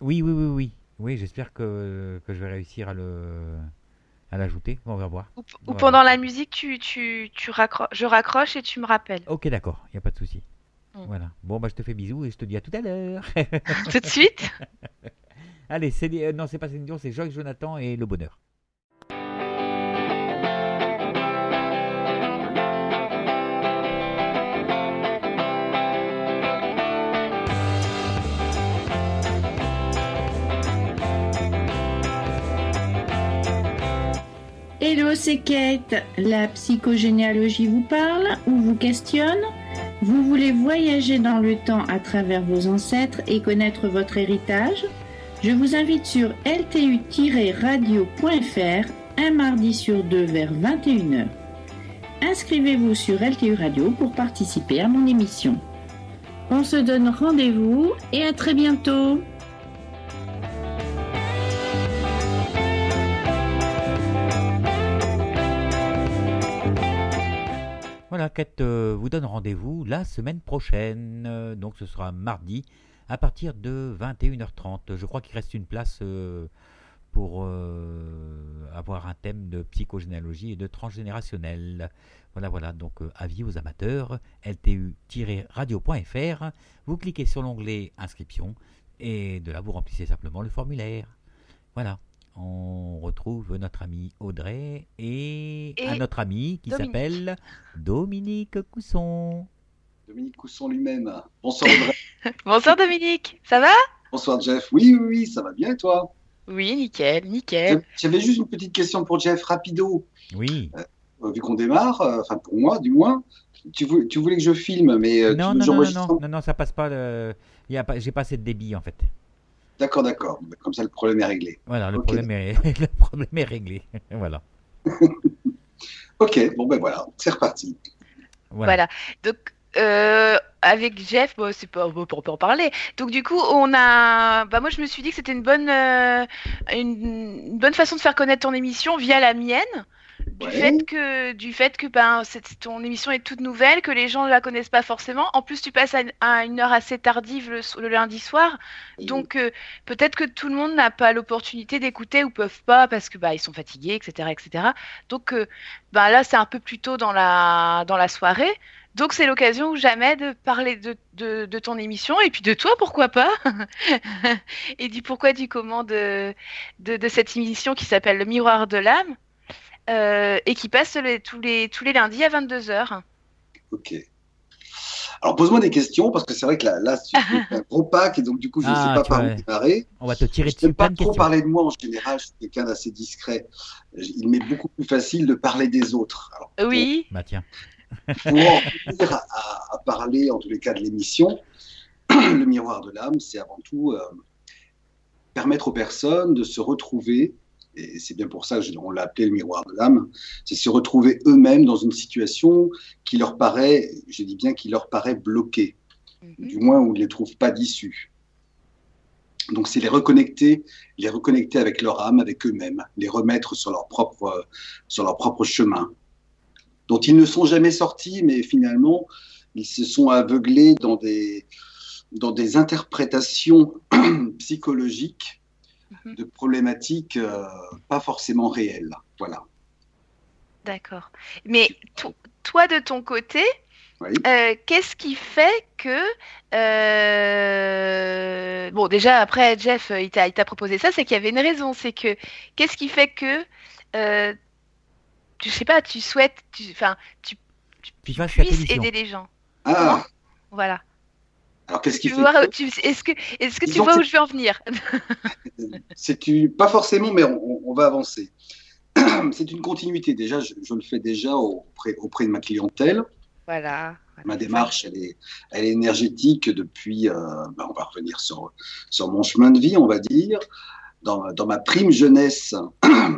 oui, oui, oui, oui. Oui, j'espère que je vais réussir à l'ajouter. On va voir. Ou On va pendant voir. la musique, je raccroche et tu me rappelles. Ok, d'accord. Il n'y a pas de souci. Mm. Voilà. Bon, bah, je te fais bisous et je te dis à tout à l'heure. Tout de suite. Allez, non, c'est pas Céline Dion, c'est Joyce Jonathan et Le Bonheur. Hello, c'est Kate. La psychogénéalogie vous parle ou vous questionne? Vous voulez voyager dans le temps à travers vos ancêtres et connaître votre héritage? Je vous invite sur ltu-radio.fr un mardi sur deux vers 21h. Inscrivez-vous sur LTU Radio pour participer à mon émission. On se donne rendez-vous et à très bientôt. Voilà, Kate vous donne rendez-vous la semaine prochaine. Donc ce sera mardi à partir de 21h30. Je crois qu'il reste une place pour avoir un thème de psychogénéalogie et de transgénérationnel. Voilà, voilà. Donc avis aux amateurs, ltu-radio.fr. Vous cliquez sur l'onglet inscription et de là vous remplissez simplement le formulaire. Voilà. On retrouve notre ami Audrey et un autre ami qui Dominique. s'appelle Dominique Cousson. Dominique Cousson lui-même. Bonsoir Audrey. Bonsoir Dominique. Ça va? Bonsoir Jeff. Oui, oui, oui, ça va bien et toi? Oui, nickel, nickel. J'avais juste une petite question pour Jeff, rapido. Oui. vu qu'on démarre, enfin pour moi du moins. Tu voulais que je filme, mais Non, tu non, non, non, j'enregistre. non, non, non, ça passe pas. J'ai pas assez de débit en fait. D'accord, d'accord. Comme ça, le problème est réglé. Voilà, Ok, le problème est réglé. Voilà, ok. Bon ben voilà, c'est reparti. voilà. Voilà. Donc, avec Jeff, bon, c'est pas, bon, on peut en parler. Donc, du coup, moi, je me suis dit que c'était une bonne façon de faire connaître ton émission via la mienne. Ouais. Du fait que ben, ton émission est toute nouvelle, que les gens ne la connaissent pas forcément. En plus, tu passes à une heure assez tardive le lundi soir. Je- Donc, peut-être que tout le monde n'a pas l'opportunité d'écouter ou peuvent pas parce que bah, ils sont fatigués, etc., etc. Donc, ben, là, c'est un peu plus tôt dans la soirée. Donc, c'est l'occasion ou jamais de parler de ton émission et puis de toi, pourquoi pas, et du pourquoi du comment de cette émission qui s'appelle Le Miroir de l'âme. Et qui passe tous les lundis à 22h. Ok. Alors pose-moi des questions parce que c'est vrai que là tu fais un gros pack et donc du coup je ne sais Ah, pas tu par où vois, démarrer. on va te tirer Je dessus n'aime pas plein de trop questions. parler de moi en général. Je suis quelqu'un d'assez discret. Il m'est beaucoup plus facile de parler des autres. Alors, Oui, Bah tiens. pour en venir à parler en tous les cas de l'émission, le miroir de l'âme, c'est avant tout permettre aux personnes de se retrouver, et c'est bien pour ça qu'on l'a appelé le miroir de l'âme, c'est se retrouver eux-mêmes dans une situation qui leur paraît, je dis bien qui leur paraît bloquée, du moins où ils ne trouvent pas d'issue. Donc c'est les reconnecter avec leur âme, avec eux-mêmes, les remettre sur leur propre chemin, dont ils ne sont jamais sortis, mais finalement ils se sont aveuglés dans des interprétations psychologiques de problématiques pas forcément réelles. Voilà. d'accord. Mais toi, de ton côté, Oui. qu'est-ce qui fait que... Bon, déjà, après, Jeff, il t'a proposé ça, c'est qu'il y avait une raison. C'est que, qu'est-ce qui fait que, euh, je sais pas, tu souhaites, enfin, Tu tu fasses cette puisses émission. aider les gens. Comment? Ah, Voilà. alors qu'est-ce qui Tu fait vois, que est-ce que tu disons vois que où je veux en venir? pas forcément, mais on va avancer. C'est une continuité. Déjà, je le fais déjà auprès de ma clientèle. Voilà. Ma Voilà. démarche, elle est énergétique depuis, on va revenir sur mon chemin de vie, on va dire. Dans ma prime jeunesse,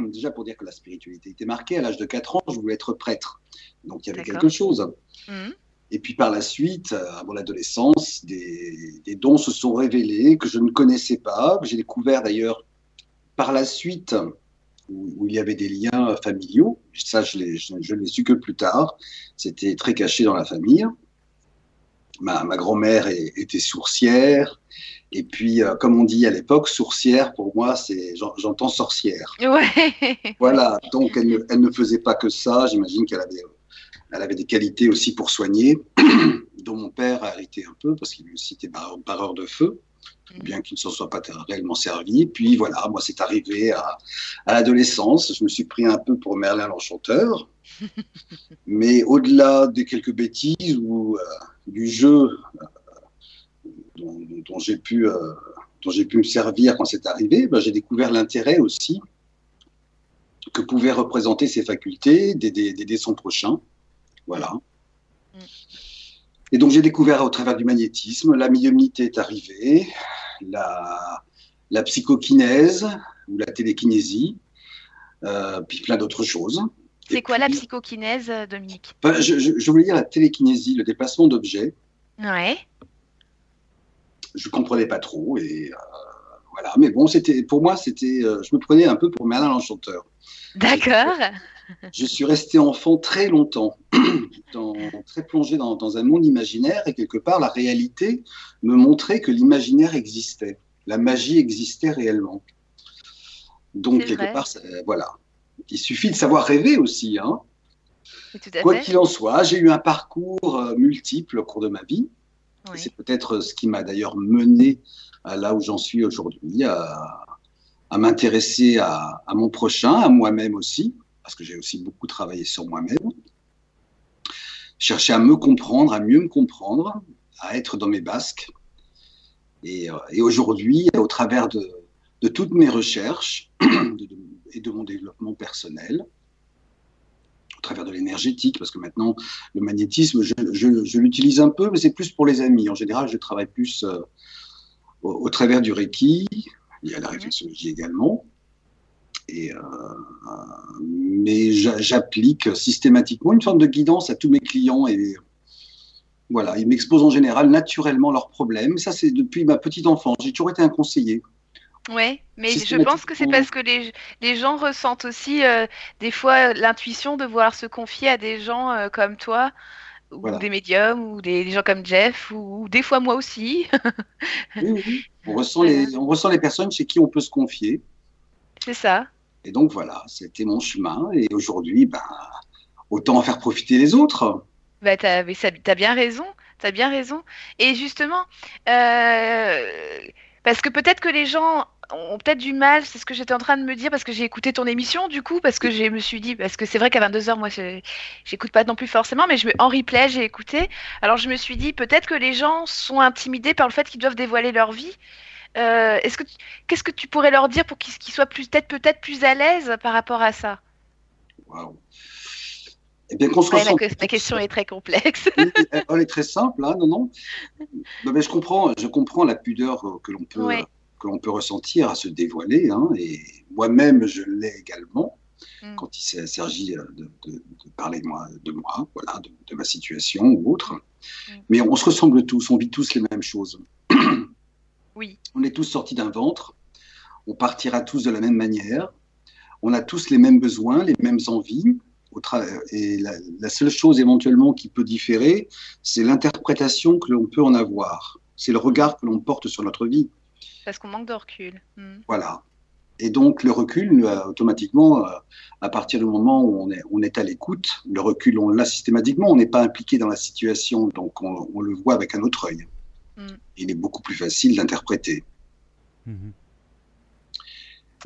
déjà pour dire que la spiritualité était marquée, à l'âge de 4 ans, je voulais être prêtre. Donc il y avait D'accord. quelque chose. Mhm. Et puis par la suite, avant l'adolescence, des dons se sont révélés que je ne connaissais pas, que j'ai découvert d'ailleurs par la suite, où il y avait des liens familiaux. Ça, je l'ai su que plus tard. C'était très caché dans la famille. Ma grand-mère était sourcière. Et puis, comme on dit à l'époque, sourcière, pour moi, j'entends sorcière. Ouais. Voilà, donc elle ne faisait pas que ça. J'imagine elle avait des qualités aussi pour soigner, dont mon père a hérité un peu, parce qu'il lui aussi était barreur de feu, bien qu'il ne s'en soit pas réellement servi. Puis voilà, moi, c'est arrivé à l'adolescence. Je me suis pris un peu pour Merlin l'Enchanteur. Mais au-delà des quelques bêtises ou du jeu dont j'ai pu me servir quand c'est arrivé, ben, j'ai découvert l'intérêt aussi que pouvaient représenter ses facultés, d'aider son prochain. Voilà. Et donc j'ai découvert au travers du magnétisme, la médiumnité est arrivée, la psychokinèse ou la télékinésie, puis plein d'autres choses. C'est quoi la psychokinèse, Dominique? Ben, je voulais dire la télékinésie, le déplacement d'objets. Ouais. Je comprenais pas trop et voilà. Mais bon, pour moi, je me prenais un peu pour Merlin l'Enchanteur. D'accord. Je suis resté enfant très longtemps, très plongé dans un monde imaginaire et quelque part, la réalité me montrait que l'imaginaire existait, la magie existait réellement. Donc, quelque part, voilà. Il suffit de savoir rêver aussi. Hein. Tout à Quoi fait. qu'il en soit, j'ai eu un parcours multiple au cours de ma vie. Oui. C'est peut-être ce qui m'a d'ailleurs mené à là où j'en suis aujourd'hui, à m'intéresser à mon prochain, à moi-même aussi, parce que j'ai aussi beaucoup travaillé sur moi-même, chercher à me comprendre, à mieux me comprendre, à être dans mes basques. Et aujourd'hui, au travers de toutes mes recherches et de mon développement personnel, au travers de l'énergétique, parce que maintenant, le magnétisme, je l'utilise un peu, mais c'est plus pour les amis. En général, je travaille plus au travers du Reiki. Il y a la réflexologie également. Mais j'applique systématiquement une forme de guidance à tous mes clients et voilà, ils m'exposent en général naturellement leurs problèmes. Ça, c'est depuis ma petite enfance. J'ai toujours été un conseiller. Ouais, mais je pense que c'est parce que les gens ressentent aussi des fois l'intuition de vouloir se confier à des gens comme toi, ou Voilà. des médiums, ou des gens comme Jeff, ou des fois moi aussi. Oui. On ressent, Voilà. on ressent les personnes chez qui on peut se confier. C'est ça. Et donc voilà, c'était mon chemin. Et aujourd'hui, autant en faire profiter les autres. Bah, t'as bien raison, t'as bien raison. Et justement, parce que peut-être que les gens ont peut-être du mal, c'est ce que j'étais en train de me dire, parce que j'ai écouté ton émission, du coup, parce que je me suis dit, parce que c'est vrai qu'à 22h, moi, j'écoute pas non plus forcément, mais en replay, j'ai écouté. Alors je me suis dit, peut-être que les gens sont intimidés par le fait qu'ils doivent dévoiler leur vie. Qu'est-ce que tu pourrais leur dire pour qu'ils soient peut-être plus à l'aise par rapport à ça? Waouh. Eh bien, qu'on se Ouais, ressente. ma question est très complexe. Oui, elle est très simple, hein, non. Non, mais je comprends la pudeur Ouais. que l'on peut ressentir à se dévoiler, hein, et moi-même, je l'ai également quand il s'agit de parler de moi, voilà, de ma situation ou autre. Mais on se ressemble tous, on vit tous les mêmes choses. Oui. On est tous sortis d'un ventre, on partira tous de la même manière, on a tous les mêmes besoins, les mêmes envies. Et la seule chose éventuellement qui peut différer, c'est l'interprétation que l'on peut en avoir. C'est le regard que l'on porte sur notre vie. Parce qu'on manque de recul. Voilà. Et donc le recul, automatiquement, à partir du moment où on est à l'écoute, le recul, on l'a systématiquement, on n'est pas impliqué dans la situation, donc on le voit avec un autre œil. Il est beaucoup plus facile d'interpréter.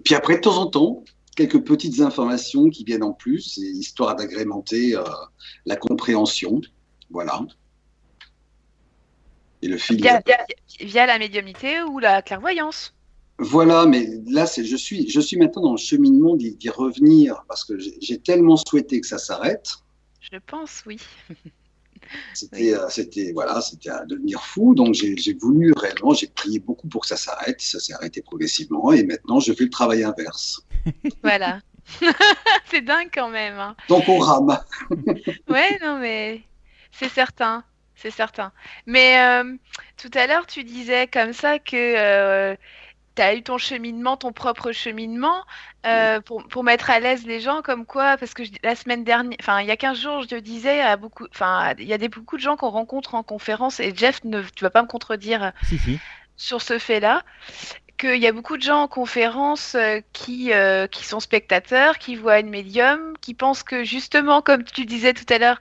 Puis après, de temps en temps, quelques petites informations qui viennent en plus, histoire d'agrémenter la compréhension. Voilà. Et le fil. Via la médiumnité ou la clairvoyance. Voilà, mais là, je suis maintenant dans le cheminement d'y revenir parce que j'ai tellement souhaité que ça s'arrête. Je pense, oui. C'était à devenir fou, donc j'ai voulu réellement, j'ai prié beaucoup pour que ça s'arrête, ça s'est arrêté progressivement, et maintenant je fais le travail inverse. Voilà. C'est dingue quand même. Hein. Donc on rame. Ouais, non mais c'est certain, c'est certain. Mais tout à l'heure tu disais comme ça que tu as eu ton cheminement, ton propre cheminement, pour mettre à l'aise les gens, comme quoi, parce que la semaine dernière, enfin, il y a 15 jours, je te disais à beaucoup, enfin, il y a beaucoup de gens qu'on rencontre en conférence, et Jeff, tu vas pas me contredire Si. sur ce fait-là, qu'il y a beaucoup de gens en conférence qui sont spectateurs, qui voient une médium, qui pensent que justement, comme tu disais tout à l'heure,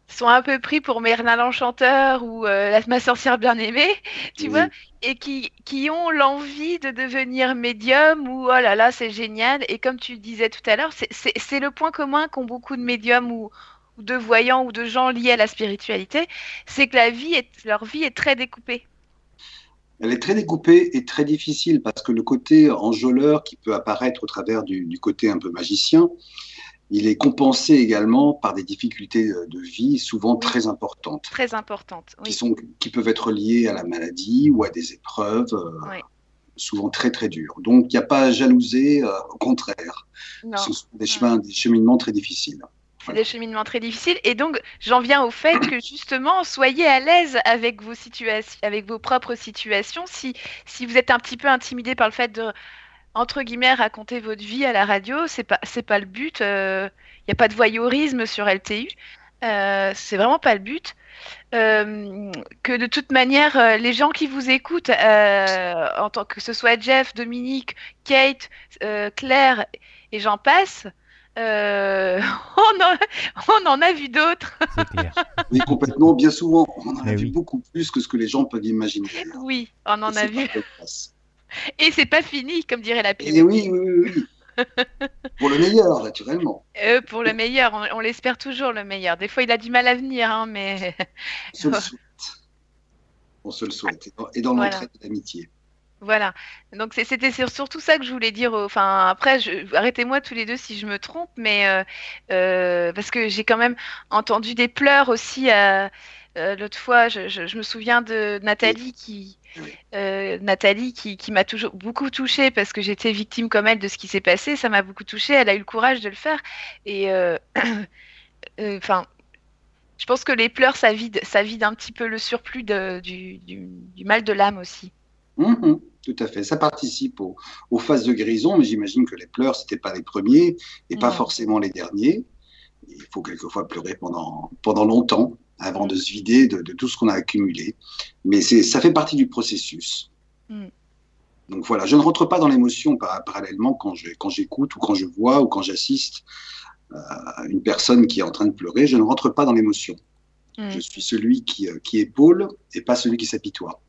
sont un peu pris pour Merlin l'Enchanteur ou ma sorcière bien-aimée, tu vois, et qui ont l'envie de devenir médium ou oh là là, c'est génial. Et comme tu disais tout à l'heure, c'est le point commun qu'ont beaucoup de médiums ou de voyants ou de gens liés à la spiritualité, c'est que leur vie est très découpée. Elle est très découpée et très difficile parce que le côté enjôleur qui peut apparaître au travers du côté un peu magicien, il est compensé également par des difficultés de vie souvent très importantes. Très importantes, oui. Qui peuvent être liées à la maladie ou à des épreuves souvent très très dures. Donc il n'y a pas à jalouser, au contraire. Non. Ce sont des cheminements très difficiles. C'est des cheminements très difficiles. Et donc, j'en viens au fait que justement, soyez à l'aise avec vos situations, avec vos propres situations. Si vous êtes un petit peu intimidé par le fait de, entre guillemets, raconter votre vie à la radio, c'est pas le but. Il n'y a pas de voyeurisme sur LTU. C'est vraiment pas le but. Que de toute manière, les gens qui vous écoutent, en tant que ce soit Jeff, Dominique, Kate, Claire et j'en passe, on en a vu d'autres. C'est clair. Oui, complètement. Bien souvent, on en a vu beaucoup plus que ce que les gens peuvent imaginer. Oui, on en a vu. Et c'est pas fini, comme dirait la pub. Et oui. Pour le meilleur, naturellement. Pour le meilleur, on l'espère toujours le meilleur. Des fois, il a du mal à venir, hein, mais... On se le souhaite. Et dans l'entraide et l'amitié. Voilà. Donc c'était surtout ça que je voulais dire. Enfin, après, arrêtez-moi tous les deux si je me trompe, mais parce que j'ai quand même entendu des pleurs aussi. L'autre fois, je me souviens de Et- oui. Nathalie qui m'a toujours beaucoup touchée parce que j'étais victime comme elle de ce qui s'est passé. Ça m'a beaucoup touchée. Elle a eu le courage de le faire. Et enfin, je pense que les pleurs, ça vide un petit peu le surplus du mal de l'âme aussi. Tout à fait. Ça participe aux phases de guérison, mais j'imagine que les pleurs, c'était pas les premiers et pas Non. forcément les derniers. Il faut quelquefois pleurer pendant longtemps avant Mm. de se vider de tout ce qu'on a accumulé. Mais ça fait partie du processus. Mm. Donc voilà, je ne rentre pas dans l'émotion parallèlement quand j'écoute ou quand je vois ou quand j'assiste à une personne qui est en train de pleurer. Je ne rentre pas dans l'émotion. Mm. Je suis celui qui épaule et pas celui qui s'apitoie.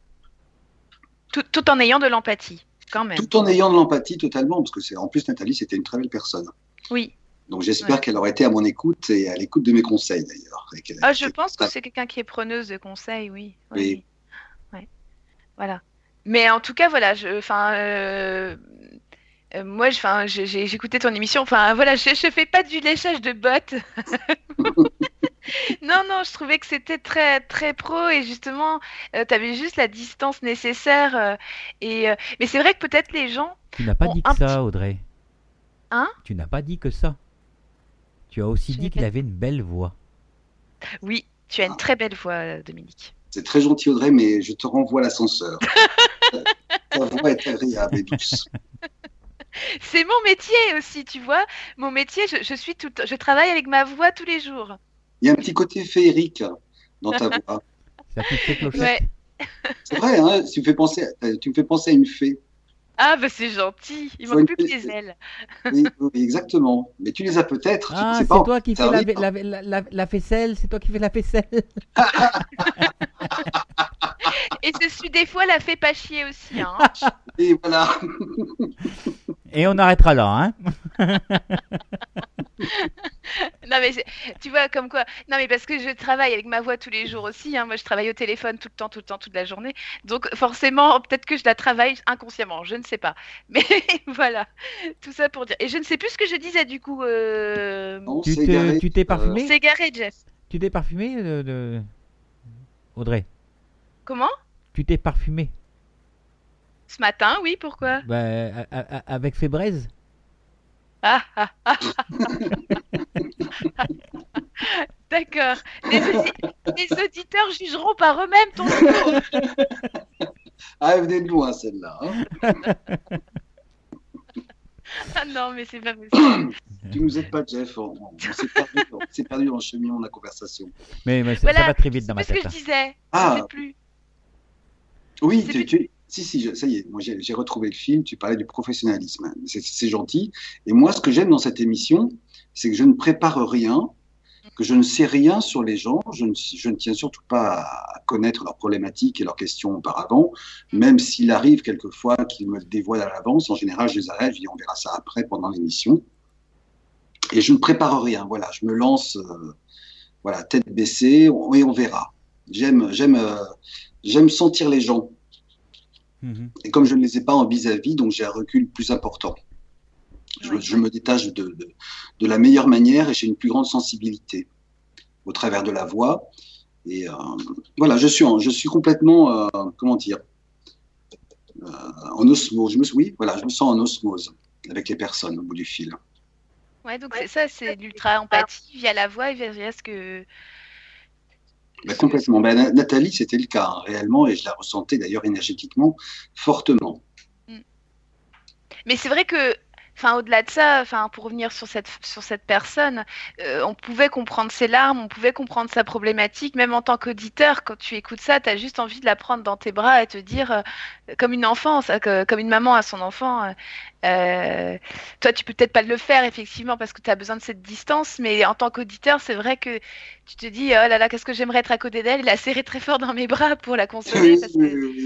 Tout en ayant de l'empathie, quand même. Tout en ayant de l'empathie totalement, parce que en plus Nathalie, c'était une très belle personne. Oui. Donc j'espère Ouais. qu'elle aurait été à mon écoute et à l'écoute de mes conseils d'ailleurs. Ah, je pense que c'est quelqu'un qui est preneuse de conseils, oui. Oui, Oui. oui. Ouais. Voilà. Mais en tout cas, voilà, moi, j'ai écouté ton émission. Enfin, voilà, je fais pas du léchage de bottes. Non, non, je trouvais que c'était très, très pro et justement, tu avais juste la distance nécessaire. Mais c'est vrai que peut-être les gens Tu n'as pas ont dit que un petit. ça, Audrey. Hein? Tu n'as pas dit que ça. Tu as aussi Je dit n'ai qu'il pas- avait une belle voix. Oui, tu as une très belle voix, Dominique. C'est très gentil Audrey, mais je te renvoie à l'ascenseur. Ta voix est agréable et douce. C'est mon métier aussi, tu vois. Mon métier, je travaille avec ma voix tous les jours. Il y a un petit côté féerique dans ta voix. Ça te fait clochette. Ouais. C'est vrai, hein, tu me fais penser à une fée. Ah, bah c'est gentil. Il Faut manque une plus que fée- les ailes. Oui, oui, exactement. Mais tu les as peut-être, Ah, sais c'est pas toi qui fais servir. la vaisselle. C'est toi qui fais la vaisselle. Et je suis des fois la fée pas chier aussi, hein. Et voilà. Et on arrêtera là, hein. Non mais tu vois comme quoi. Non mais parce que je travaille avec ma voix tous les jours aussi, hein. Moi je travaille au téléphone tout le temps, toute la journée. Donc forcément, peut-être que je la travaille inconsciemment, je ne sais pas. Mais voilà, tout ça pour dire. Et je ne sais plus ce que je disais du coup. On Tu s'est égaré. tu t'es On parfumé s'est égaré, Jeff. Tu t'es parfumé Audrey, Comment? tu t'es parfumé Ce matin, oui, pourquoi? avec Fébraise. Ah, ah, ah. D'accord. Les auditeurs jugeront par eux-mêmes ton humour. Ah, elle venait de loin celle-là. Hein. Ah non, mais c'est pas possible. Tu nous aides pas, Jeff. On s'est perdu dans le cheminement de la conversation. Mais ça Voilà, va très vite dans c'est ma ce que tête. je Hein. disais. Je Ah. sais plus. Oui, C'est si, ça y est, moi j'ai retrouvé le film, tu parlais du professionnalisme. C'est gentil. Et moi, ce que j'aime dans cette émission, c'est que je ne prépare rien, que je ne sais rien sur les gens, je ne tiens surtout pas à connaître leurs problématiques et leurs questions auparavant, même s'il arrive quelquefois qu'ils me le dévoilent à l'avance. En général, je les arrête, je dis on verra ça après pendant l'émission. Et je ne prépare rien, voilà, je me lance, voilà, tête baissée, et on verra. J'aime sentir les gens. Et comme je ne les ai pas en vis-à-vis, donc j'ai un recul plus important. Je me détache de la meilleure manière et j'ai une plus grande sensibilité au travers de la voix. Et voilà, je suis complètement, comment dire, en osmose. Oui, voilà, je me sens en osmose avec les personnes au bout du fil. Ouais, donc c'est ça, c'est l'ultra-empathie via la voix et via ce que. Ben, complètement. Ben, Nathalie, c'était le cas, hein, réellement, et je la ressentais d'ailleurs énergétiquement fortement. Mais c'est vrai que, enfin, au-delà de ça, enfin, pour revenir sur cette personne, on pouvait comprendre ses larmes, on pouvait comprendre sa problématique, même en tant qu'auditeur, quand tu écoutes ça, tu as juste envie de la prendre dans tes bras et te dire, comme une enfant, comme une maman à son enfant. Toi, tu peux peut-être pas le faire, effectivement, parce que tu as besoin de cette distance, mais en tant qu'auditeur, c'est vrai que tu te dis, oh là là, qu'est-ce que j'aimerais être à côté d'elle, et la serrer très fort dans mes bras pour la consoler, parce que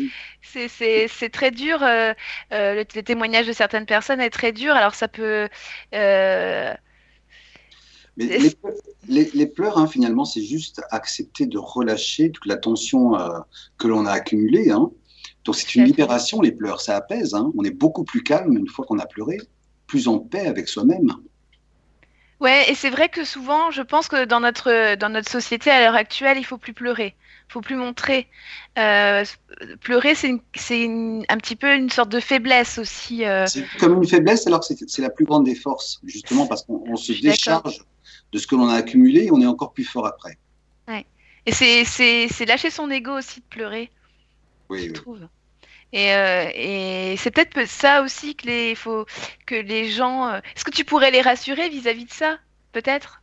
c'est très dur. Le témoignage de certaines personnes est très dur, alors ça peut. Mais les pleurs, hein, finalement, c'est juste accepter de relâcher toute la tension que l'on a accumulée. Hein. Donc c'est une libération, les pleurs, ça apaise. Hein. On est beaucoup plus calme une fois qu'on a pleuré, plus en paix avec soi-même. Ouais, et c'est vrai que souvent, je pense que dans notre société à l'heure actuelle, il faut plus pleurer, il faut plus montrer. Euh, Pleurer, un petit peu une sorte de faiblesse aussi. C'est comme une faiblesse alors que c'est la plus grande des forces, justement parce qu'on Je se suis d'accord. décharge de ce que l'on a accumulé et on est encore plus fort après. Ouais. Et c'est lâcher son ego aussi de pleurer, Oui, je oui. trouve. Et c'est peut-être ça aussi que les gens. Est-ce que tu pourrais les rassurer vis-à-vis de ça? Peut-être?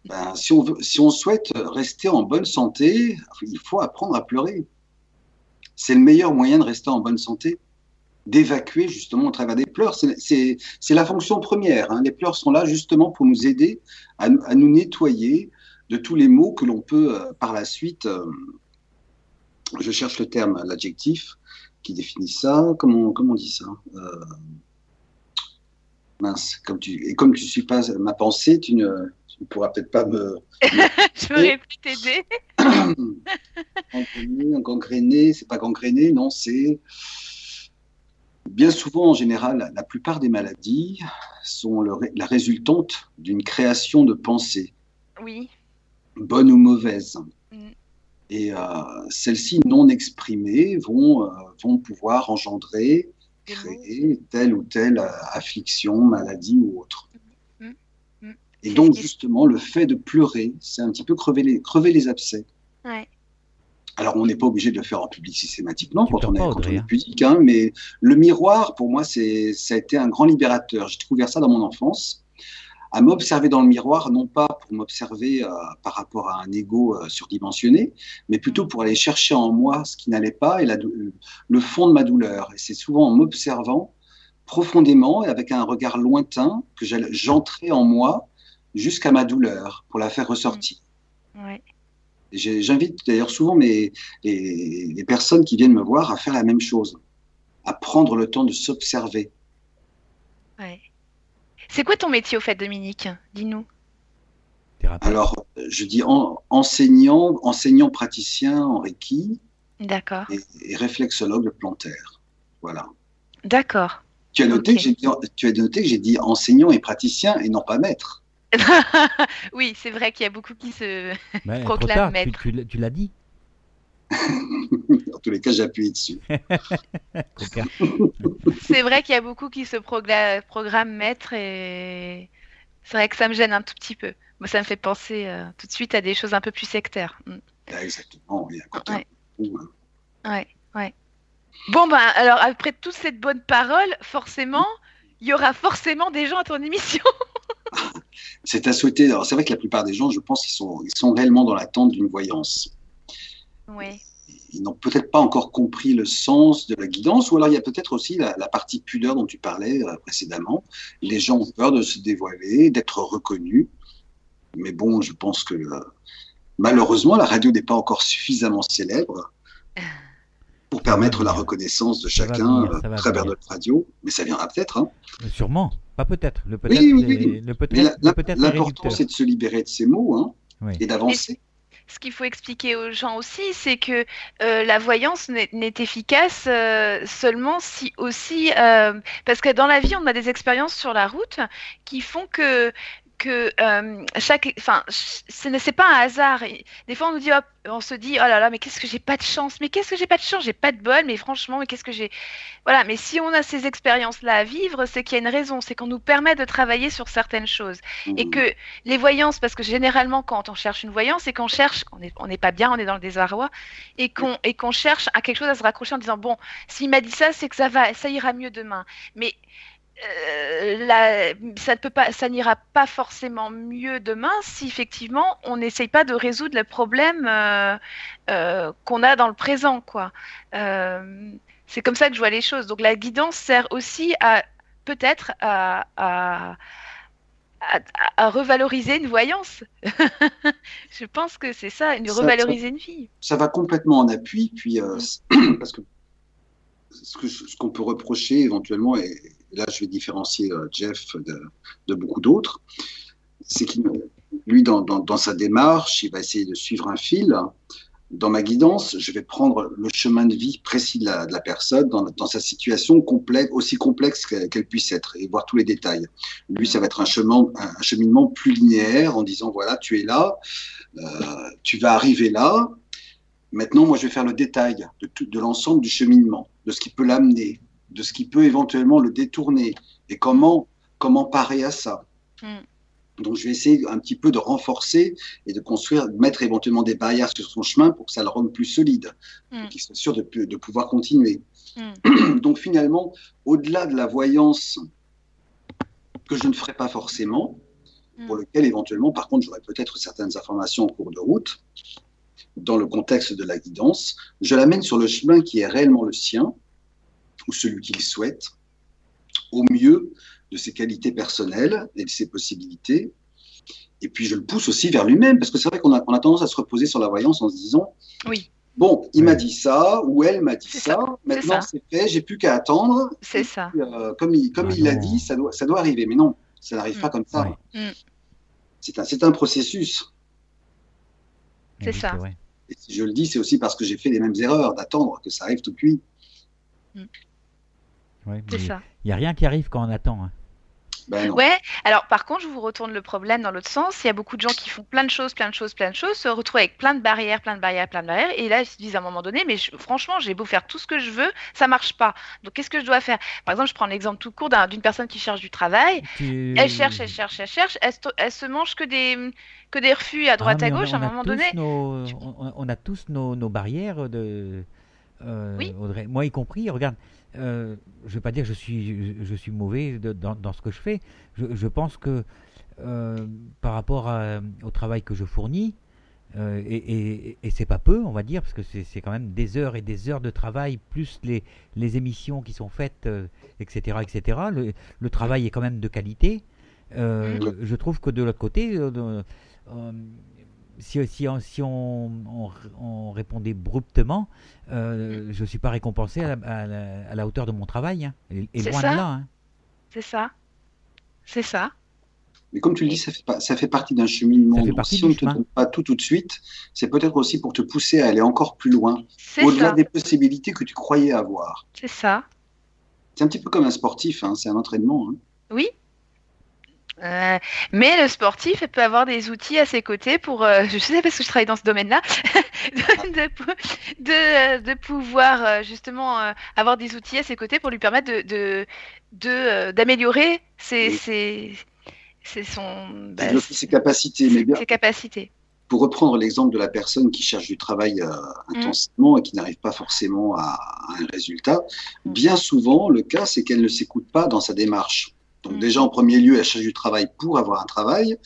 Ben, si on souhaite rester en bonne santé, il faut apprendre à pleurer. C'est le meilleur moyen de rester en bonne santé, d'évacuer justement au travers des pleurs. C'est la fonction première. Hein. Les pleurs sont là justement pour nous aider à nous nettoyer de tous les maux que l'on peut par la suite. Je cherche le terme, l'adjectif qui définit ça. Comment on dit ça mince, comme tu suis pas ma pensée, tu ne pourras peut-être pas me. Je pourrais plus t'aider. Gangréné, c'est pas gangréné, non, c'est. Bien souvent, en général, la plupart des maladies sont la résultante d'une création de pensée, Oui. bonne ou mauvaise. Mm. Et celles-ci non exprimées vont pouvoir engendrer, Des mots. créer telle ou telle affliction, maladie ou autre. Mm. Mm. Et C'est donc, ce qui- justement, le fait de pleurer, c'est un petit peu crever les abcès. Ouais. Alors, on n'est pas obligé de le faire en public systématiquement Tu quand pleures on est, pas, quand on Audrey, est hein. pudique, hein, mais le miroir, pour moi, ça a été un grand libérateur. J'ai découvert ça dans mon enfance, à m'observer dans le miroir, non pas pour m'observer par rapport à un ego surdimensionné, mais plutôt pour aller chercher en moi ce qui n'allait pas et le fond de ma douleur. Et c'est souvent en m'observant profondément et avec un regard lointain que j'entrais en moi jusqu'à ma douleur pour la faire ressortir. Ouais. J'invite d'ailleurs souvent les personnes qui viennent me voir à faire la même chose, à prendre le temps de s'observer. Ouais. C'est quoi ton métier au fait, Dominique? Dis-nous. Thérapeute. Alors, je dis enseignant praticien en Reiki D'accord. et réflexologue plantaire. Voilà. D'accord. Tu as noté Ok. tu as noté que j'ai dit enseignant et praticien et non pas maître. Oui, c'est vrai qu'il y a beaucoup qui se Ben, trop proclament tard, maître. tu l'as dit. En tous les cas, j'ai appuyé dessus. Coquin. C'est vrai qu'il y a beaucoup qui se programment maître et c'est vrai que ça me gêne un tout petit peu. Moi, ça me fait penser tout de suite à des choses un peu plus sectaires. Mm. Ah, exactement, il y a un côté Ouais. un peu, hein. Ouais, ouais. Bon, ben, alors, après toute cette bonne parole, forcément, il y aura forcément des gens à ton émission. C'est à souhaiter. Alors, c'est vrai que la plupart des gens, je pense, ils sont réellement dans l'attente d'une voyance. Oui, Ils n'ont peut-être pas encore compris le sens de la guidance, ou alors il y a peut-être aussi la partie pudeur dont tu parlais précédemment. Les gens ont peur de se dévoiler, d'être reconnus. Mais bon, je pense que malheureusement, la radio n'est pas encore suffisamment célèbre pour permettre la reconnaissance de Ça va chacun venir, ça va à travers venir. notre radio. Mais ça viendra peut-être. Hein. Sûrement. Pas peut-être. Le peut-être, Oui, oui, est- oui. le peut-être, Mais le peut-être est l'important, réducteur. c'est de se libérer de ces mots hein, Oui. et d'avancer. ce qu'il faut expliquer aux gens aussi, c'est que la voyance n'est efficace seulement si aussi... parce que dans la vie, on a des expériences sur la route qui font que c'est pas un hasard. Et des fois, on se dit, oh là là, mais qu'est-ce que j'ai pas de chance, mais qu'est-ce que j'ai pas de chance, j'ai pas de bol, mais franchement, mais qu'est-ce que j'ai... Voilà, mais si on a ces expériences-là à vivre, c'est qu'il y a une raison, c'est qu'on nous permet de travailler sur certaines choses. Et que les voyances, parce que généralement, quand on cherche une voyance, c'est qu'on cherche, on n'est pas bien, on est dans le désarroi, et qu'on cherche à quelque chose à se raccrocher en disant, bon, s'il m'a dit ça, c'est que ça ira mieux demain. Mais ça n'ira pas forcément mieux demain si effectivement on n'essaye pas de résoudre le problème qu'on a dans le présent, quoi. C'est comme ça que je vois les choses. Donc la guidance sert aussi à peut-être à revaloriser une voyance. Je pense que c'est ça, revaloriser une vie. Ça va complètement en appui, puis parce que ce qu'on peut reprocher éventuellement, et là je vais différencier Jeff de beaucoup d'autres, c'est qu'il lui dans sa démarche, il va essayer de suivre un fil Dans ma guidance, je vais prendre le chemin de vie précis de la personne dans sa situation complexe, aussi complexe qu'elle puisse être, et voir tous les détails. Lui, ça va être un cheminement plus linéaire en disant, voilà, tu es là, tu vas arriver là. Maintenant, moi, je vais faire le détail de l'ensemble du cheminement, de ce qui peut l'amener, de ce qui peut éventuellement le détourner, et comment parer à ça. Donc, je vais essayer un petit peu de renforcer et de construire, de mettre éventuellement des barrières sur son chemin pour que ça le rende plus solide, pour qu'il soit sûr de pouvoir continuer. Donc, finalement, au-delà de la voyance que je ne ferai pas forcément, pour lequel éventuellement, par contre, j'aurai peut-être certaines informations en cours de route, dans le contexte de la guidance, je l'amène sur le chemin qui est réellement le sien, ou celui qu'il souhaite, au mieux de ses qualités personnelles et de ses possibilités. Et puis, je le pousse aussi vers lui-même, parce que c'est vrai qu'on a tendance à se reposer sur la voyance en se disant Oui. Bon, il m'a dit ça, ou elle m'a dit ça, maintenant c'est fait, j'ai plus qu'à attendre. C'est ça. Comme il l'a dit, ça doit arriver. Mais non, ça n'arrive pas comme ça. C'est un processus. C'est ça. Et si je le dis, c'est aussi parce que j'ai fait les mêmes erreurs, d'attendre que ça arrive tout cuit. C'est ça. Il n'y a rien qui arrive quand on attend. Hein. Ben non. Ouais, alors par contre, je vous retourne le problème dans l'autre sens. Il y a beaucoup de gens qui font plein de choses, se retrouvent avec plein de barrières, et là, ils se disent à un moment donné, mais franchement, j'ai beau faire tout ce que je veux, ça marche pas. Donc, qu'est-ce que je dois faire? Par exemple, je prends l'exemple tout court d'une personne qui cherche du travail. Elle cherche, elle se mange que des refus à droite à gauche à un moment donné. On a tous nos barrières Oui. Audrey. Moi y compris, regarde. Je ne vais pas dire que je suis mauvais dans ce que je fais. Je pense que par rapport au travail que je fournis, et c'est pas peu, on va dire, parce que c'est quand même des heures et des heures de travail, plus les émissions qui sont faites, etc. etc. Le travail est quand même de qualité. Je trouve que de l'autre côté, si on répondait abruptement, je ne suis pas récompensé à la hauteur de mon travail. Hein, et loin de là. Hein. C'est ça. C'est ça. Mais comme tu le dis, ça fait partie d'un cheminement. Donc, si on ne te donne pas tout de suite, c'est peut-être aussi pour te pousser à aller encore plus loin, au-delà des possibilités que tu croyais avoir. C'est ça. C'est un petit peu comme un sportif, hein, c'est un entraînement. Hein. Oui. Mais le sportif peut avoir des outils à ses côtés pour, je sais parce que je travaille dans ce domaine-là, de pouvoir justement avoir des outils à ses côtés pour lui permettre d'améliorer ses capacités. Mais bien, ses capacités. Pour reprendre l'exemple de la personne qui cherche du travail intensément et qui n'arrive pas forcément à un résultat, bien souvent, le cas, c'est qu'elle ne s'écoute pas dans sa démarche. Donc déjà, en premier lieu, elle cherche du travail pour avoir un travail,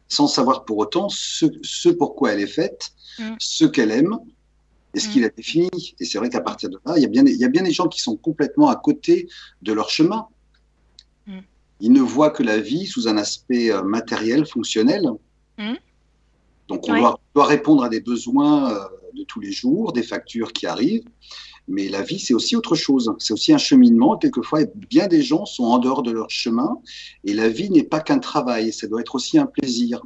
sans savoir pour autant ce pourquoi elle est faite, ce qu'elle aime et ce qu'il a défini. Et c'est vrai qu'à partir de là, il y a bien des gens qui sont complètement à côté de leur chemin. Ils ne voient que la vie sous un aspect matériel, fonctionnel. Donc on doit répondre à des besoins de tous les jours, des factures qui arrivent. Mais la vie, c'est aussi autre chose. C'est aussi un cheminement. Quelquefois, bien des gens sont en dehors de leur chemin. Et la vie n'est pas qu'un travail. Ça doit être aussi un plaisir.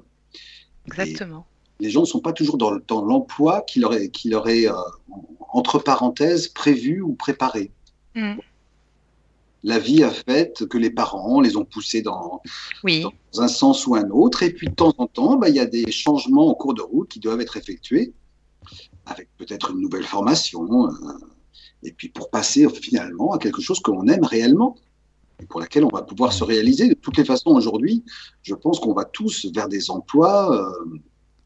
Exactement. Et les gens ne sont pas toujours dans l'emploi qui leur est entre parenthèses, prévu ou préparé. La vie a fait que les parents les ont poussés dans un sens ou un autre. Et puis, de temps en temps, il y a des changements en cours de route qui doivent être effectués avec peut-être une nouvelle formation. Et puis pour passer finalement à quelque chose que l'on aime réellement et pour laquelle on va pouvoir se réaliser. De toutes les façons, aujourd'hui, je pense qu'on va tous vers des emplois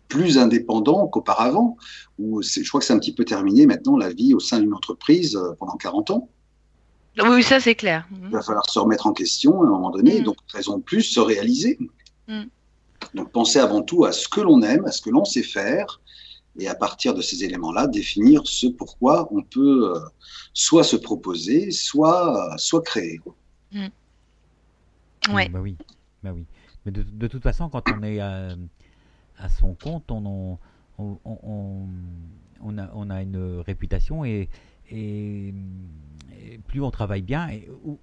plus indépendants qu'auparavant, où je crois que c'est un petit peu terminé maintenant la vie au sein d'une entreprise pendant 40 ans. Oui, ça c'est clair. Il va falloir se remettre en question à un moment donné, donc raison de plus se réaliser. Donc penser avant tout à ce que l'on aime, à ce que l'on sait faire, et à partir de ces éléments-là, définir ce pourquoi on peut soit se proposer, soit créer. Ouais. Bah oui. Mais de toute façon, quand on est à son compte, on a une réputation et plus on travaille bien,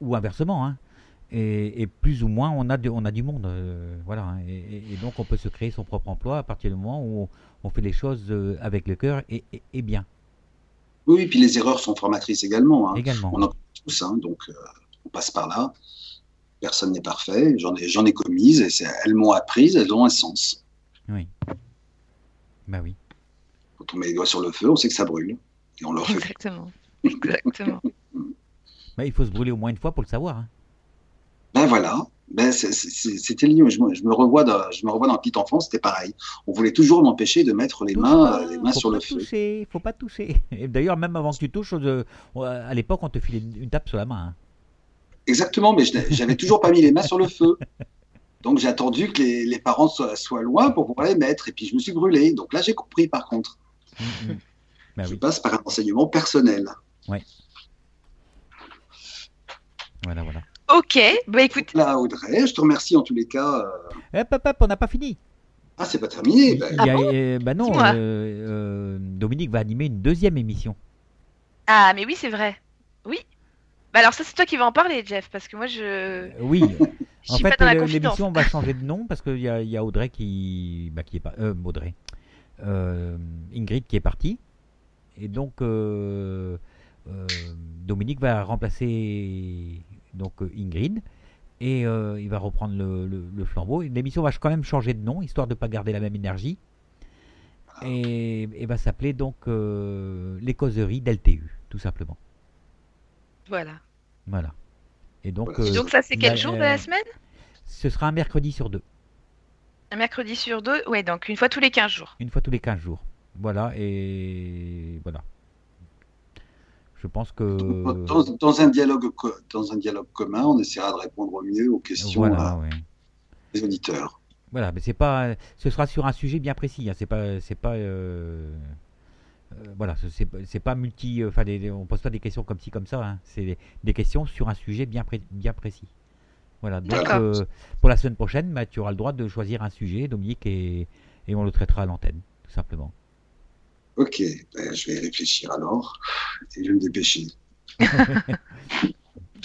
ou inversement, hein, Et plus ou moins, on a du monde. Voilà. Hein. Et donc, on peut se créer son propre emploi à partir du moment où on fait les choses avec le cœur et bien. Oui, puis les erreurs sont formatrices également. Hein. Également. On en connaît tous, hein, donc on passe par là. Personne n'est parfait. J'en ai commises et elles m'ont apprises, elles ont un sens. Oui. Bah oui. Quand on met les doigts sur le feu, on sait que ça brûle. Et on le refait. Exactement. Exactement. Bah, il faut se brûler au moins une fois pour le savoir. Hein. Ben voilà. Ben c'était lié. Je me revois dans Petite Enfance, c'était pareil. On voulait toujours m'empêcher de mettre les mains sur le feu. Faut pas toucher. Et d'ailleurs, même avant que tu touches, à l'époque, on te filait une tape sur la main. Hein. Exactement, mais j'avais toujours pas mis les mains sur le feu. Donc j'ai attendu que les parents soient loin pour pouvoir les mettre. Et puis je me suis brûlé. Donc là, j'ai compris par contre. Ben je oui. passe par un enseignement personnel. Ouais. Voilà. Ok, bah écoute. Là, Audrey, je te remercie en tous les cas. Hop, on n'a pas fini. Ah, c'est pas terminé. Bah non, Dis-moi. Dominique va animer une deuxième émission. Ah, mais oui, c'est vrai. Oui. Bah alors ça, c'est toi qui vas en parler, Jeff, parce que moi, je Oui. je En suis fait, pas dans la confidence. l'émission va changer de nom parce qu'il y a Audrey qui est pas Audrey. Ingrid qui est partie. Et donc Dominique va remplacer donc Ingrid et il va reprendre le flambeau. L'émission va quand même changer de nom histoire de pas garder la même énergie et va s'appeler donc les causeries d'LTU tout simplement. Voilà. Voilà. Et donc, Voilà. Et donc ça, c'est quel jour de la semaine? Ce sera un mercredi sur 2. Un mercredi sur 2? Ouais, donc une fois tous les 15 jours. Une fois tous les 15 jours. Voilà, et voilà. Je pense que... Dans un dialogue commun, on essaiera de répondre au mieux aux questions Voilà, ouais. des auditeurs. Voilà, mais c'est pas... Ce sera sur un sujet bien précis. Hein. C'est pas voilà, c'est pas multi... Enfin, on pose pas des questions comme ci, comme ça. Hein. C'est des questions sur un sujet bien précis. Voilà, donc pour la semaine prochaine, bah, tu auras le droit de choisir un sujet, Dominique, et on le traitera à l'antenne, tout simplement. Ok, je vais y réfléchir alors, et je vais me dépêcher.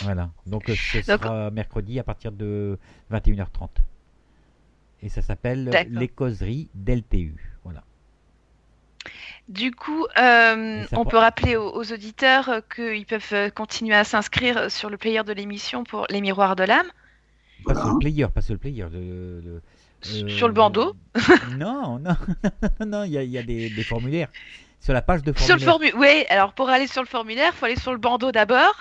Voilà, donc ce sera mercredi à partir de 21h30. Et ça s'appelle Les causeries d'LTU. Voilà. Du coup, on peut rappeler aux auditeurs qu'ils peuvent continuer à s'inscrire sur le player de l'émission pour les miroirs de l'âme. Pas sur le player. Sur le bandeau. Non, il y a des formulaires. Sur la page de formulaire. Oui, alors pour aller sur le formulaire, il faut aller sur le bandeau d'abord.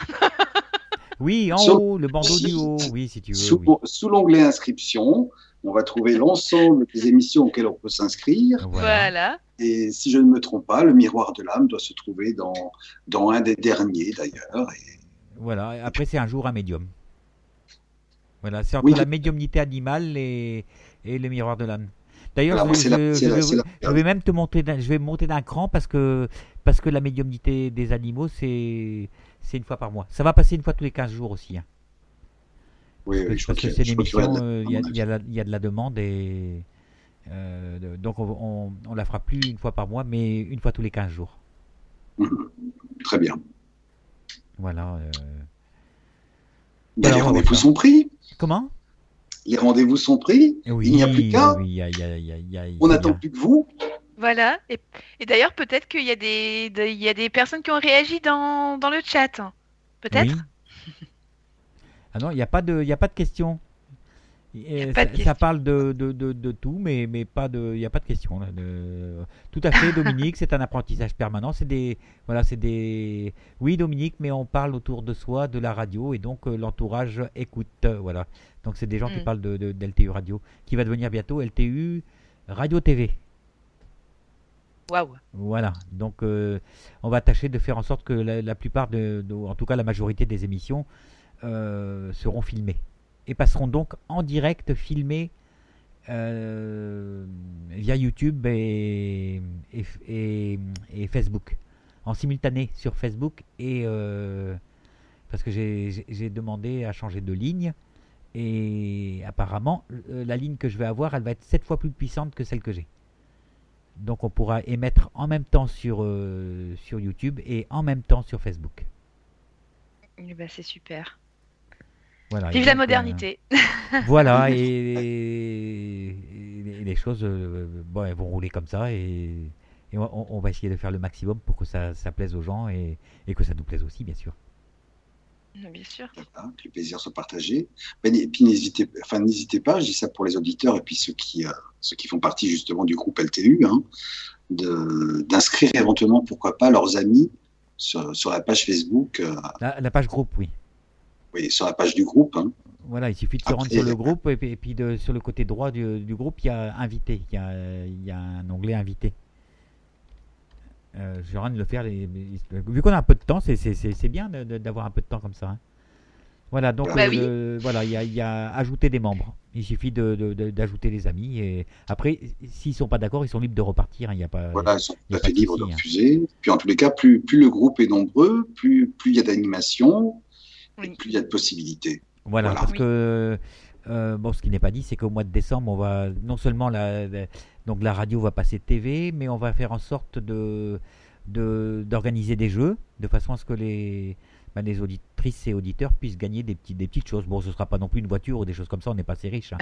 Oui, en haut, le bandeau du haut. Oui, si tu veux. Sous l'onglet inscription, on va trouver l'ensemble des émissions auxquelles on peut s'inscrire. Voilà. Et si je ne me trompe pas, le miroir de l'âme doit se trouver dans un des derniers d'ailleurs. Voilà, après c'est un jour un médium. Voilà, c'est entre la médiumnité animale et le miroir de l'âme. D'ailleurs, je vais même te monter, je vais monter d'un cran parce que la médiumnité des animaux c'est une fois par mois. Ça va passer une fois tous les 15 jours aussi. Hein. Oui, parce que c'est une émission, il y a de la demande et donc on la fera plus une fois par mois, mais une fois tous les 15 jours. Très bien. Voilà. Les rendez-vous sont pris. Comment ? Les rendez-vous sont pris. Oui, il n'y a plus qu'à. Oui, on n'attend plus que vous. Voilà. Et d'ailleurs, peut-être qu'il y a des personnes qui ont réagi dans le chat. Peut-être. Oui. Ah non, il n'y a pas de questions. Ça parle de tout, mais il n'y a pas de questions. Là, tout à fait, Dominique, c'est un apprentissage permanent. Oui, Dominique, mais on parle autour de soi, de la radio, et donc l'entourage écoute. Voilà. Donc c'est des gens qui parlent de LTU Radio, qui va devenir bientôt LTU Radio TV. Waouh. Voilà. Donc on va tâcher de faire en sorte que la plupart en tout cas la majorité des émissions seront filmées. Et passeront donc en direct filmés via YouTube et Facebook, en simultané sur Facebook et parce que j'ai demandé à changer de ligne et apparemment la ligne que je vais avoir, elle va être 7 fois plus puissante que celle que j'ai. Donc on pourra émettre en même temps sur YouTube et en même temps sur Facebook. Et ben, c'est super. Voilà. Vive et la donc, modernité. voilà, et les choses bon, elles vont rouler comme ça et on va essayer de faire le maximum pour que ça plaise aux gens et que ça nous plaise aussi, bien sûr. Bien sûr. Voilà, que le plaisir soit partagé. Et puis n'hésitez pas, je dis ça pour les auditeurs et puis ceux qui font partie justement du groupe LTU, hein, d'inscrire éventuellement, pourquoi pas, leurs amis sur la page Facebook, La page groupe, oui. oui, sur la page du groupe. Hein. Voilà, il suffit de se rendre Après, sur le groupe et puis sur le côté droit du groupe, il y a invité, il y a un onglet invité. J'ai rien de le faire. Vu qu'on a un peu de temps, c'est bien d'avoir un peu de temps comme ça. Hein. Voilà, donc Bah oui. voilà, il y a ajouter des membres. Il suffit d'ajouter les amis. Et après, s'ils sont pas d'accord, ils sont libres de repartir. Hein, il y a pas, Voilà, ils sont il y tout a à pas fait de libres de souci, hein. refuser. Puis en tous les cas, plus le groupe est nombreux, plus il y a d'animation, et Oui. plus il y a de possibilités. Voilà, Voilà. parce Oui. que bon, ce qui n'est pas dit, c'est qu'au mois de décembre, on va non seulement donc la radio va passer TV, mais on va faire en sorte d'organiser des jeux de façon à ce que les auditrices et auditeurs puissent gagner des petites choses. Bon, ce sera pas non plus une voiture ou des choses comme ça, on n'est pas assez riche, hein.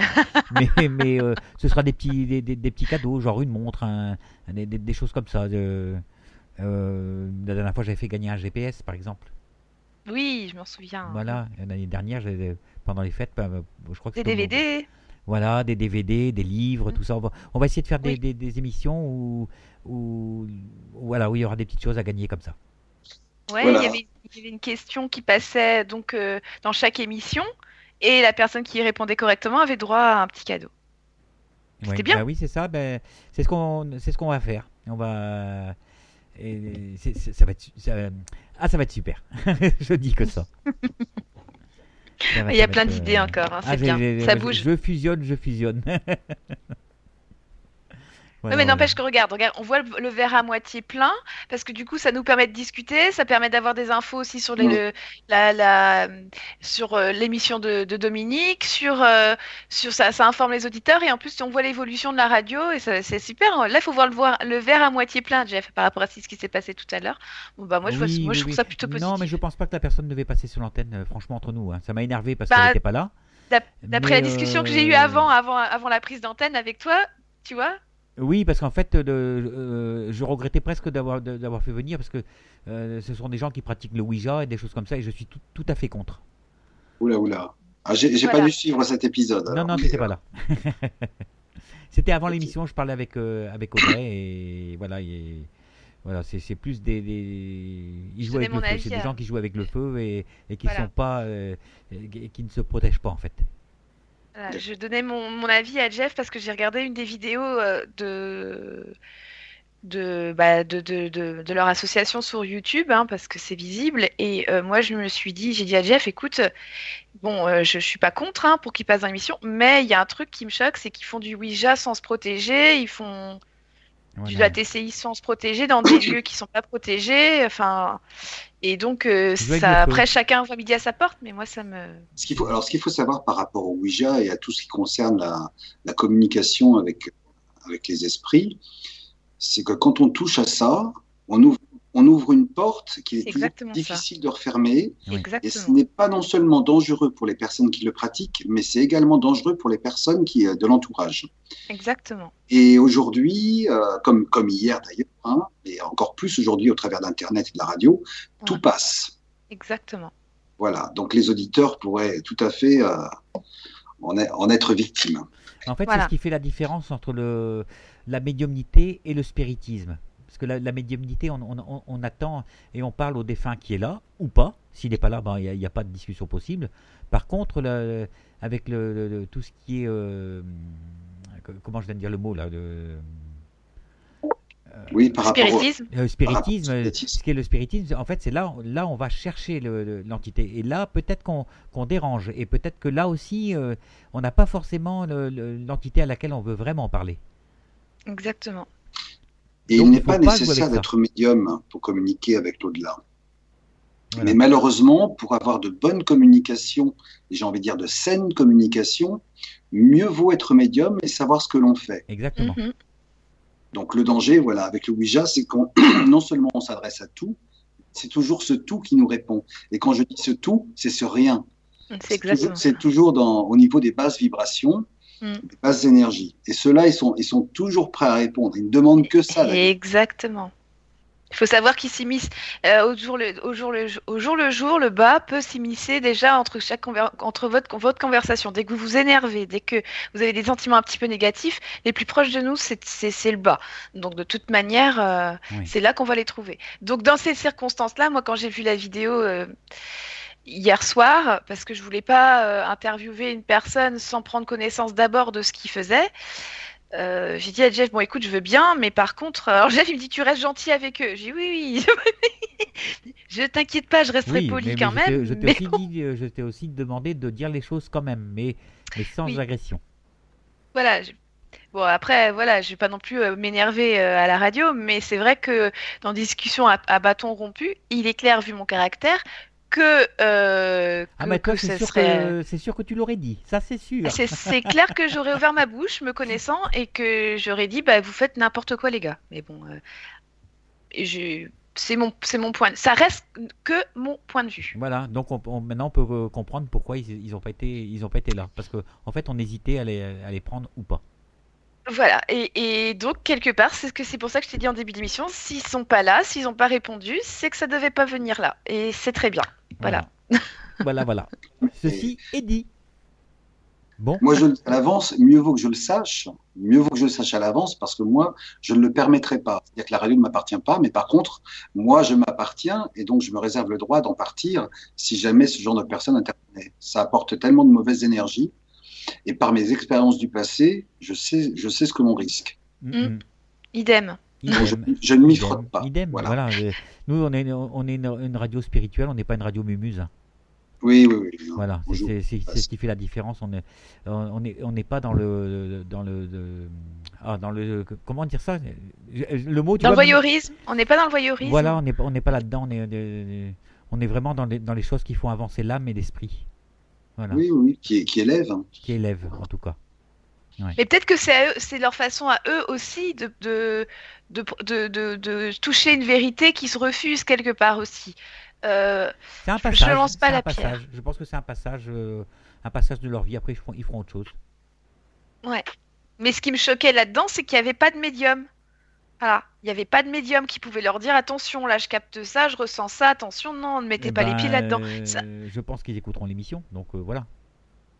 mais ce sera des petits cadeaux, genre une montre, des choses comme ça. La dernière fois, j'avais fait gagner un GPS, par exemple. Oui, je m'en souviens. Voilà, l'année dernière, pendant les fêtes, je crois que Des c'était DVD. voilà, des DVD, des livres, tout ça. On va essayer de faire Oui. des émissions voilà, où il y aura des petites choses à gagner comme ça. Ouais, Voilà. il y avait une question qui passait donc dans chaque émission et la personne qui répondait correctement avait droit à un petit cadeau. C'était Ouais, bien. bah oui, c'est ça. Ben, c'est ce qu'on va faire. On va. Ça va être, ça va être super. Je dis que ça. Il y a plein d'idées encore, hein, c'est bien. Ça bouge. Je fusionne. Voilà, Ouais, mais voilà. n'empêche que regarde, on voit le verre à moitié plein, parce que du coup, ça nous permet de discuter, ça permet d'avoir des infos aussi sur sur l'émission de Dominique, sur ça informe les auditeurs, et en plus, on voit l'évolution de la radio, et c'est super. Là, il faut voir le verre à moitié plein, Jeff, par rapport à ce qui s'est passé tout à l'heure. Bon, bah, moi, je Oui, trouve oui. ça plutôt positif. Non, mais je pense pas que la personne devait passer sur l'antenne, franchement, entre nous. Hein. Ça m'a énervé parce Bah, qu'elle n'était pas là. D'après la discussion que j'ai eue avant la prise d'antenne avec toi, tu vois? Oui, parce qu'en fait, je regrettais presque d'avoir fait venir parce que ce sont des gens qui pratiquent le Ouija et des choses comme ça et je suis tout à fait contre. Oula. Ah, j'ai Voilà. pas dû suivre cet épisode. Non, alors, non, mais, t'étais pas là. C'était avant Ok. l'émission, je parlais avec Audrey et voilà, c'est plus ils Je jouent avec donnais le mon feu. avis C'est des à- gens qui jouent avec le feu et qui Voilà. sont pas, qui ne se protègent pas en fait. Voilà, je donnais mon avis à Jeff parce que j'ai regardé une des vidéos de leur association sur YouTube, hein, parce que c'est visible. Et moi, j'ai dit à Jeff, écoute, bon, je suis pas contre, hein, pour qu'ils passent dans l'émission, mais il y a un truc qui me choque, c'est qu'ils font du Ouija sans se protéger, ils font de Voilà. la TCI sans se protéger dans des lieux qui sont pas protégés. Enfin, et donc Jouer avec le feu. après, chacun voit midi à sa porte, mais moi, ça me... ce qu'il faut savoir par rapport au Ouija et à tout ce qui concerne la communication avec les esprits, c'est que quand on touche à ça, on ouvre une porte qui est toujours Exactement ça. difficile de refermer. Oui. Et ce Exactement. n'est pas non seulement dangereux pour les personnes qui le pratiquent, mais c'est également dangereux pour les personnes de l'entourage. Exactement. Et aujourd'hui, comme hier d'ailleurs, hein, et encore plus aujourd'hui au travers d'Internet et de la radio, tout Ouais. passe. Exactement. Voilà, donc les auditeurs pourraient tout à fait en être victimes. En fait, Voilà. c'est ce qui fait la différence entre la médiumnité et le spiritisme. Parce que la médiumnité, on attend et on parle au défunt qui est là, ou pas. S'il n'est pas là, ben, il n'y a pas de discussion possible. Par contre, avec tout ce qui est... comment je viens de dire le mot là Oui, par rapport au Spiritisme. spiritisme, spiritisme. ce qui est le spiritisme, en fait, c'est là on va chercher l'entité. Et là, peut-être qu'on dérange. Et peut-être que là aussi, on n'a pas forcément l'entité à laquelle on veut vraiment parler. Exactement. Et Donc, il il n'est faut pas pas jouer nécessaire avec ça. d'être médium pour communiquer avec l'au-delà. Voilà. Mais malheureusement, pour avoir de bonnes communications, et j'ai envie de dire de saines communications, mieux vaut être médium et savoir ce que l'on fait. Exactement. Mhm. Donc le danger, voilà, avec le Ouija, c'est qu'on non seulement on s'adresse à tout, c'est toujours ce tout qui nous répond. Et quand je dis ce tout, c'est ce rien. C'est exactement. C'est toujours au niveau des basses vibrations, Mm. des basses énergies. Et ceux-là, ils sont toujours prêts à répondre. Ils ne demandent que ça. d'ailleurs. Exactement. Il faut savoir qu'ils s'immiscent au jour le jour, le bas peut s'immiscer déjà entre votre conversation. Dès que vous vous énervez, dès que vous avez des sentiments un petit peu négatifs, les plus proches de nous, c'est le bas. Donc de toute manière, Oui. c'est là qu'on va les trouver. Donc dans ces circonstances-là, moi quand j'ai vu la vidéo hier soir, parce que je voulais pas interviewer une personne sans prendre connaissance d'abord de ce qu'il faisait. J'ai dit à Jeff, bon écoute, je veux bien, mais par contre, alors Jeff il me dit, tu restes gentil avec eux. J'ai dit, oui, oui, je t'inquiète pas, je resterai Oui, poli mais quand même. je t'ai Mais aussi bon, dit, je t'ai aussi demandé de dire les choses quand même, mais sans oui, agression. voilà. Bon après, voilà, je vais pas non plus m'énerver à la radio, mais c'est vrai que dans discussion à bâton rompu, il est clair, vu mon caractère, Ah, mais toi, que ça serait. c'est sûr que tu l'aurais dit, ça c'est sûr. C'est clair que j'aurais ouvert ma bouche, me connaissant, et que j'aurais dit, bah, vous faites n'importe quoi, les gars. Mais bon, c'est mon point. Ça reste que mon point de vue. Voilà, donc maintenant on peut comprendre pourquoi ils ont pas été là, parce que en fait on hésitait à les prendre ou pas. Voilà. Et donc, quelque part, c'est pour ça que je t'ai dit en début d'émission, s'ils sont pas là, s'ils n'ont pas répondu, c'est que ça devait pas venir là. Et c'est très bien. Voilà. Voilà. Ceci est dit. Bon, Moi, à l'avance, mieux vaut que je le sache. Mieux vaut que je le sache à l'avance parce que moi, je ne le permettrai pas. C'est-à-dire que la radio ne m'appartient pas, mais par contre, moi, je m'appartiens et donc je me réserve le droit d'en partir si jamais ce genre de personne intervenait. Ça apporte tellement de mauvaise énergie et par mes expériences du passé, je sais ce que l'on risque. Idem. Donc, je ne m'y idem, frotte pas. idem, Voilà. Nous, on est une radio spirituelle, on n'est pas une radio mumuse. Oui. Voilà, Bonjour. c'est ce qui fait la différence. On n'est pas dans le comment dire ça? Le mot, tu Dans le vois, voyeurisme. On n'est pas dans le voyeurisme. voilà, on n'est pas là-dedans. On est vraiment dans les choses qui font avancer l'âme et l'esprit. Voilà, Oui, qui élève. qui élèvent en tout cas. Ouais. Mais peut-être que c'est leur façon à eux aussi de toucher une vérité qui se refuse quelque part aussi. C'est un Je passage. lance pas c'est un la passage. pierre. Je pense que c'est un passage de leur vie. Après, ils feront autre chose. Ouais. Mais ce qui me choquait là-dedans, c'est qu'il n'y avait pas de médium. Voilà. Il n'y avait pas de médium qui pouvait leur dire attention, là je capte ça, je ressens ça, attention, non, ne mettez Eh pas les pieds là-dedans. je pense qu'ils écouteront l'émission. Donc voilà.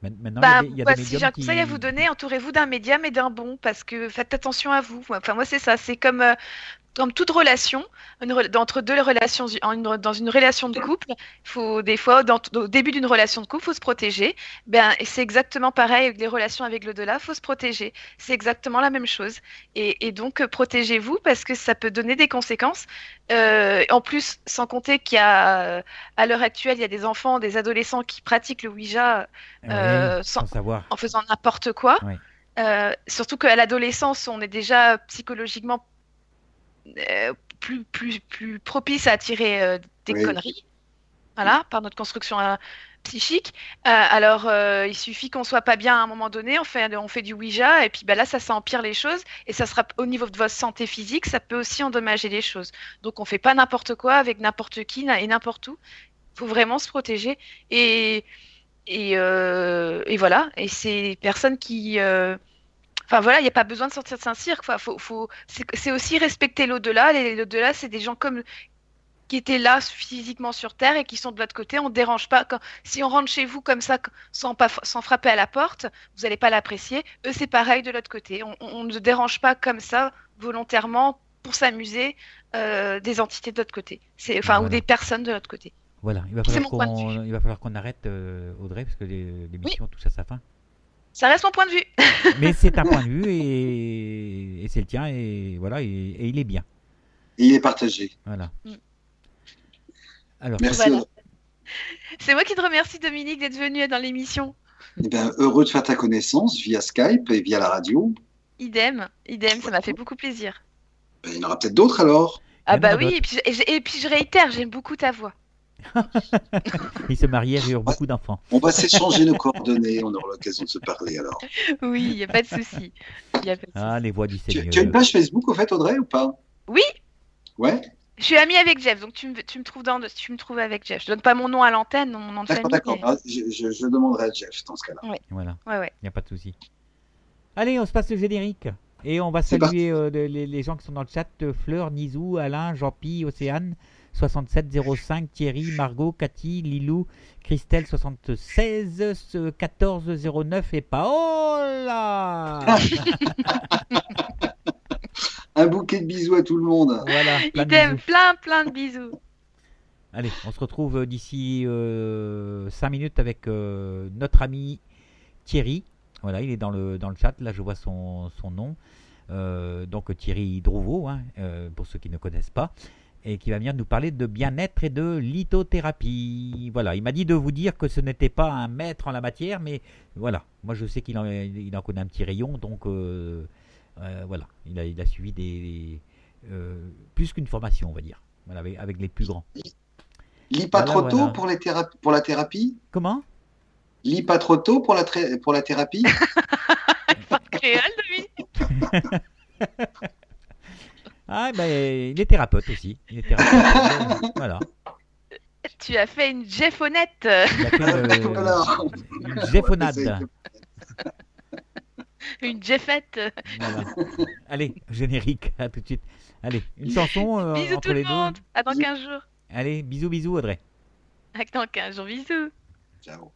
Maintenant, Bah, il y a moi, des si j'ai médiums un conseil à vous donner, entourez-vous d'un médium et d'un bon, parce que faites attention à vous. Enfin, moi, c'est ça. C'est comme toute relation, entre deux relations, dans une relation de couple, il faut des fois, au début d'une relation de couple, il faut se protéger. Ben, et c'est exactement pareil avec les relations avec l'au-delà, il faut se protéger. C'est exactement la même chose. Et donc, protégez-vous parce que ça peut donner des conséquences. En plus, sans compter qu'il y a, à l'heure actuelle, il y a des enfants, des adolescents qui pratiquent le Ouija sans savoir. en faisant n'importe quoi. Ouais. Surtout qu'à l'adolescence, on est déjà psychologiquement plus propice à attirer des Oui. conneries, voilà, par notre construction psychique. Alors, il suffit qu'on soit pas bien à un moment donné, on fait du Ouija, et puis là, ça empire les choses, et ça sera au niveau de votre santé physique, ça peut aussi endommager les choses. Donc, on fait pas n'importe quoi avec n'importe qui et n'importe où. Il faut vraiment se protéger. Et voilà. Et ces personnes qui enfin voilà, il n'y a pas besoin de sortir de Saint-Cyr. C'est aussi respecter l'au-delà. L'au-delà, c'est des gens comme qui étaient là physiquement sur Terre et qui sont de l'autre côté. On ne dérange pas. Si on rentre chez vous comme ça, sans frapper à la porte, vous n'allez pas l'apprécier. Eux, c'est pareil de l'autre côté. On ne dérange pas comme ça volontairement pour s'amuser des entités de l'autre côté. Voilà. Ou des personnes de l'autre côté. Voilà, il va falloir qu'on arrête, Audrey, parce que l'émission touche à sa fin. Ça reste mon point de vue. Mais c'est un point de vue et c'est le tien et voilà, et il est bien. Et il est partagé. Voilà. Alors, Merci. Voilà. C'est moi qui te remercie, Dominique, d'être venu dans l'émission. Eh bien, heureux de faire ta connaissance via Skype et via la radio. Idem, ça m'a fait beaucoup plaisir. Ben, il y en aura peut-être d'autres alors. Ah Il y en aura bah oui, et puis je réitère, j'aime beaucoup ta voix. ils se marièrent et eurent beaucoup d'enfants. On va s'échanger nos coordonnées, on aura l'occasion de se parler alors. Oui, il n'y a pas de souci. Ah, les voix du Tu Seigneur. as une page Facebook au fait, Audrey, ou pas? Oui, Ouais. Je suis amie avec Jeff, donc tu me trouves avec Jeff. Je donne pas mon nom à l'antenne, mon nom de D'accord, famille. d'accord. mais- Ah, je demanderai à Jeff dans ce cas-là. Voilà, Ouais. il n'y a pas de souci. Allez, on se passe le générique. Et on va C'est saluer les gens qui sont dans le chat. Fleur, Nizou, Alain, Jean-Pi, Océane, 6705, Thierry, Margot, Cathy, Lilou, Christelle, 76, 1409 et Paola. Un bouquet de bisous à tout le monde. Voilà, plein Il de t'aime, bisous. plein de bisous. Allez, on se retrouve d'ici 5 minutes avec notre ami Thierry. Voilà, il est dans le chat. Là, je vois son nom. Donc Thierry Drouveau, hein, pour ceux qui ne connaissent pas, et qui va venir nous parler de bien-être et de lithothérapie. Voilà, il m'a dit de vous dire que ce n'était pas un maître en la matière, mais voilà, moi je sais qu'il en connaît un petit rayon, donc voilà, il a suivi plus qu'une formation, on va dire, voilà, avec les plus grands. Lis pas Voilà, trop tôt voilà. pour la thérapie. Comment? Lis pas trop tôt pour la thérapie. Créole, Dominique. Ah, ben, il est thérapeute aussi. Il est thérapeute. Voilà. Tu as fait une Jeffonnette. Il a fait Voilà. une Jeffonade. Une Jeffette. Voilà. Allez, générique, à tout de suite. Allez, une chanson Bisous entre tout les le deux. monde. À dans 15 jours. Allez, bisous, Audrey. À dans 15 jours, bisous. Ciao.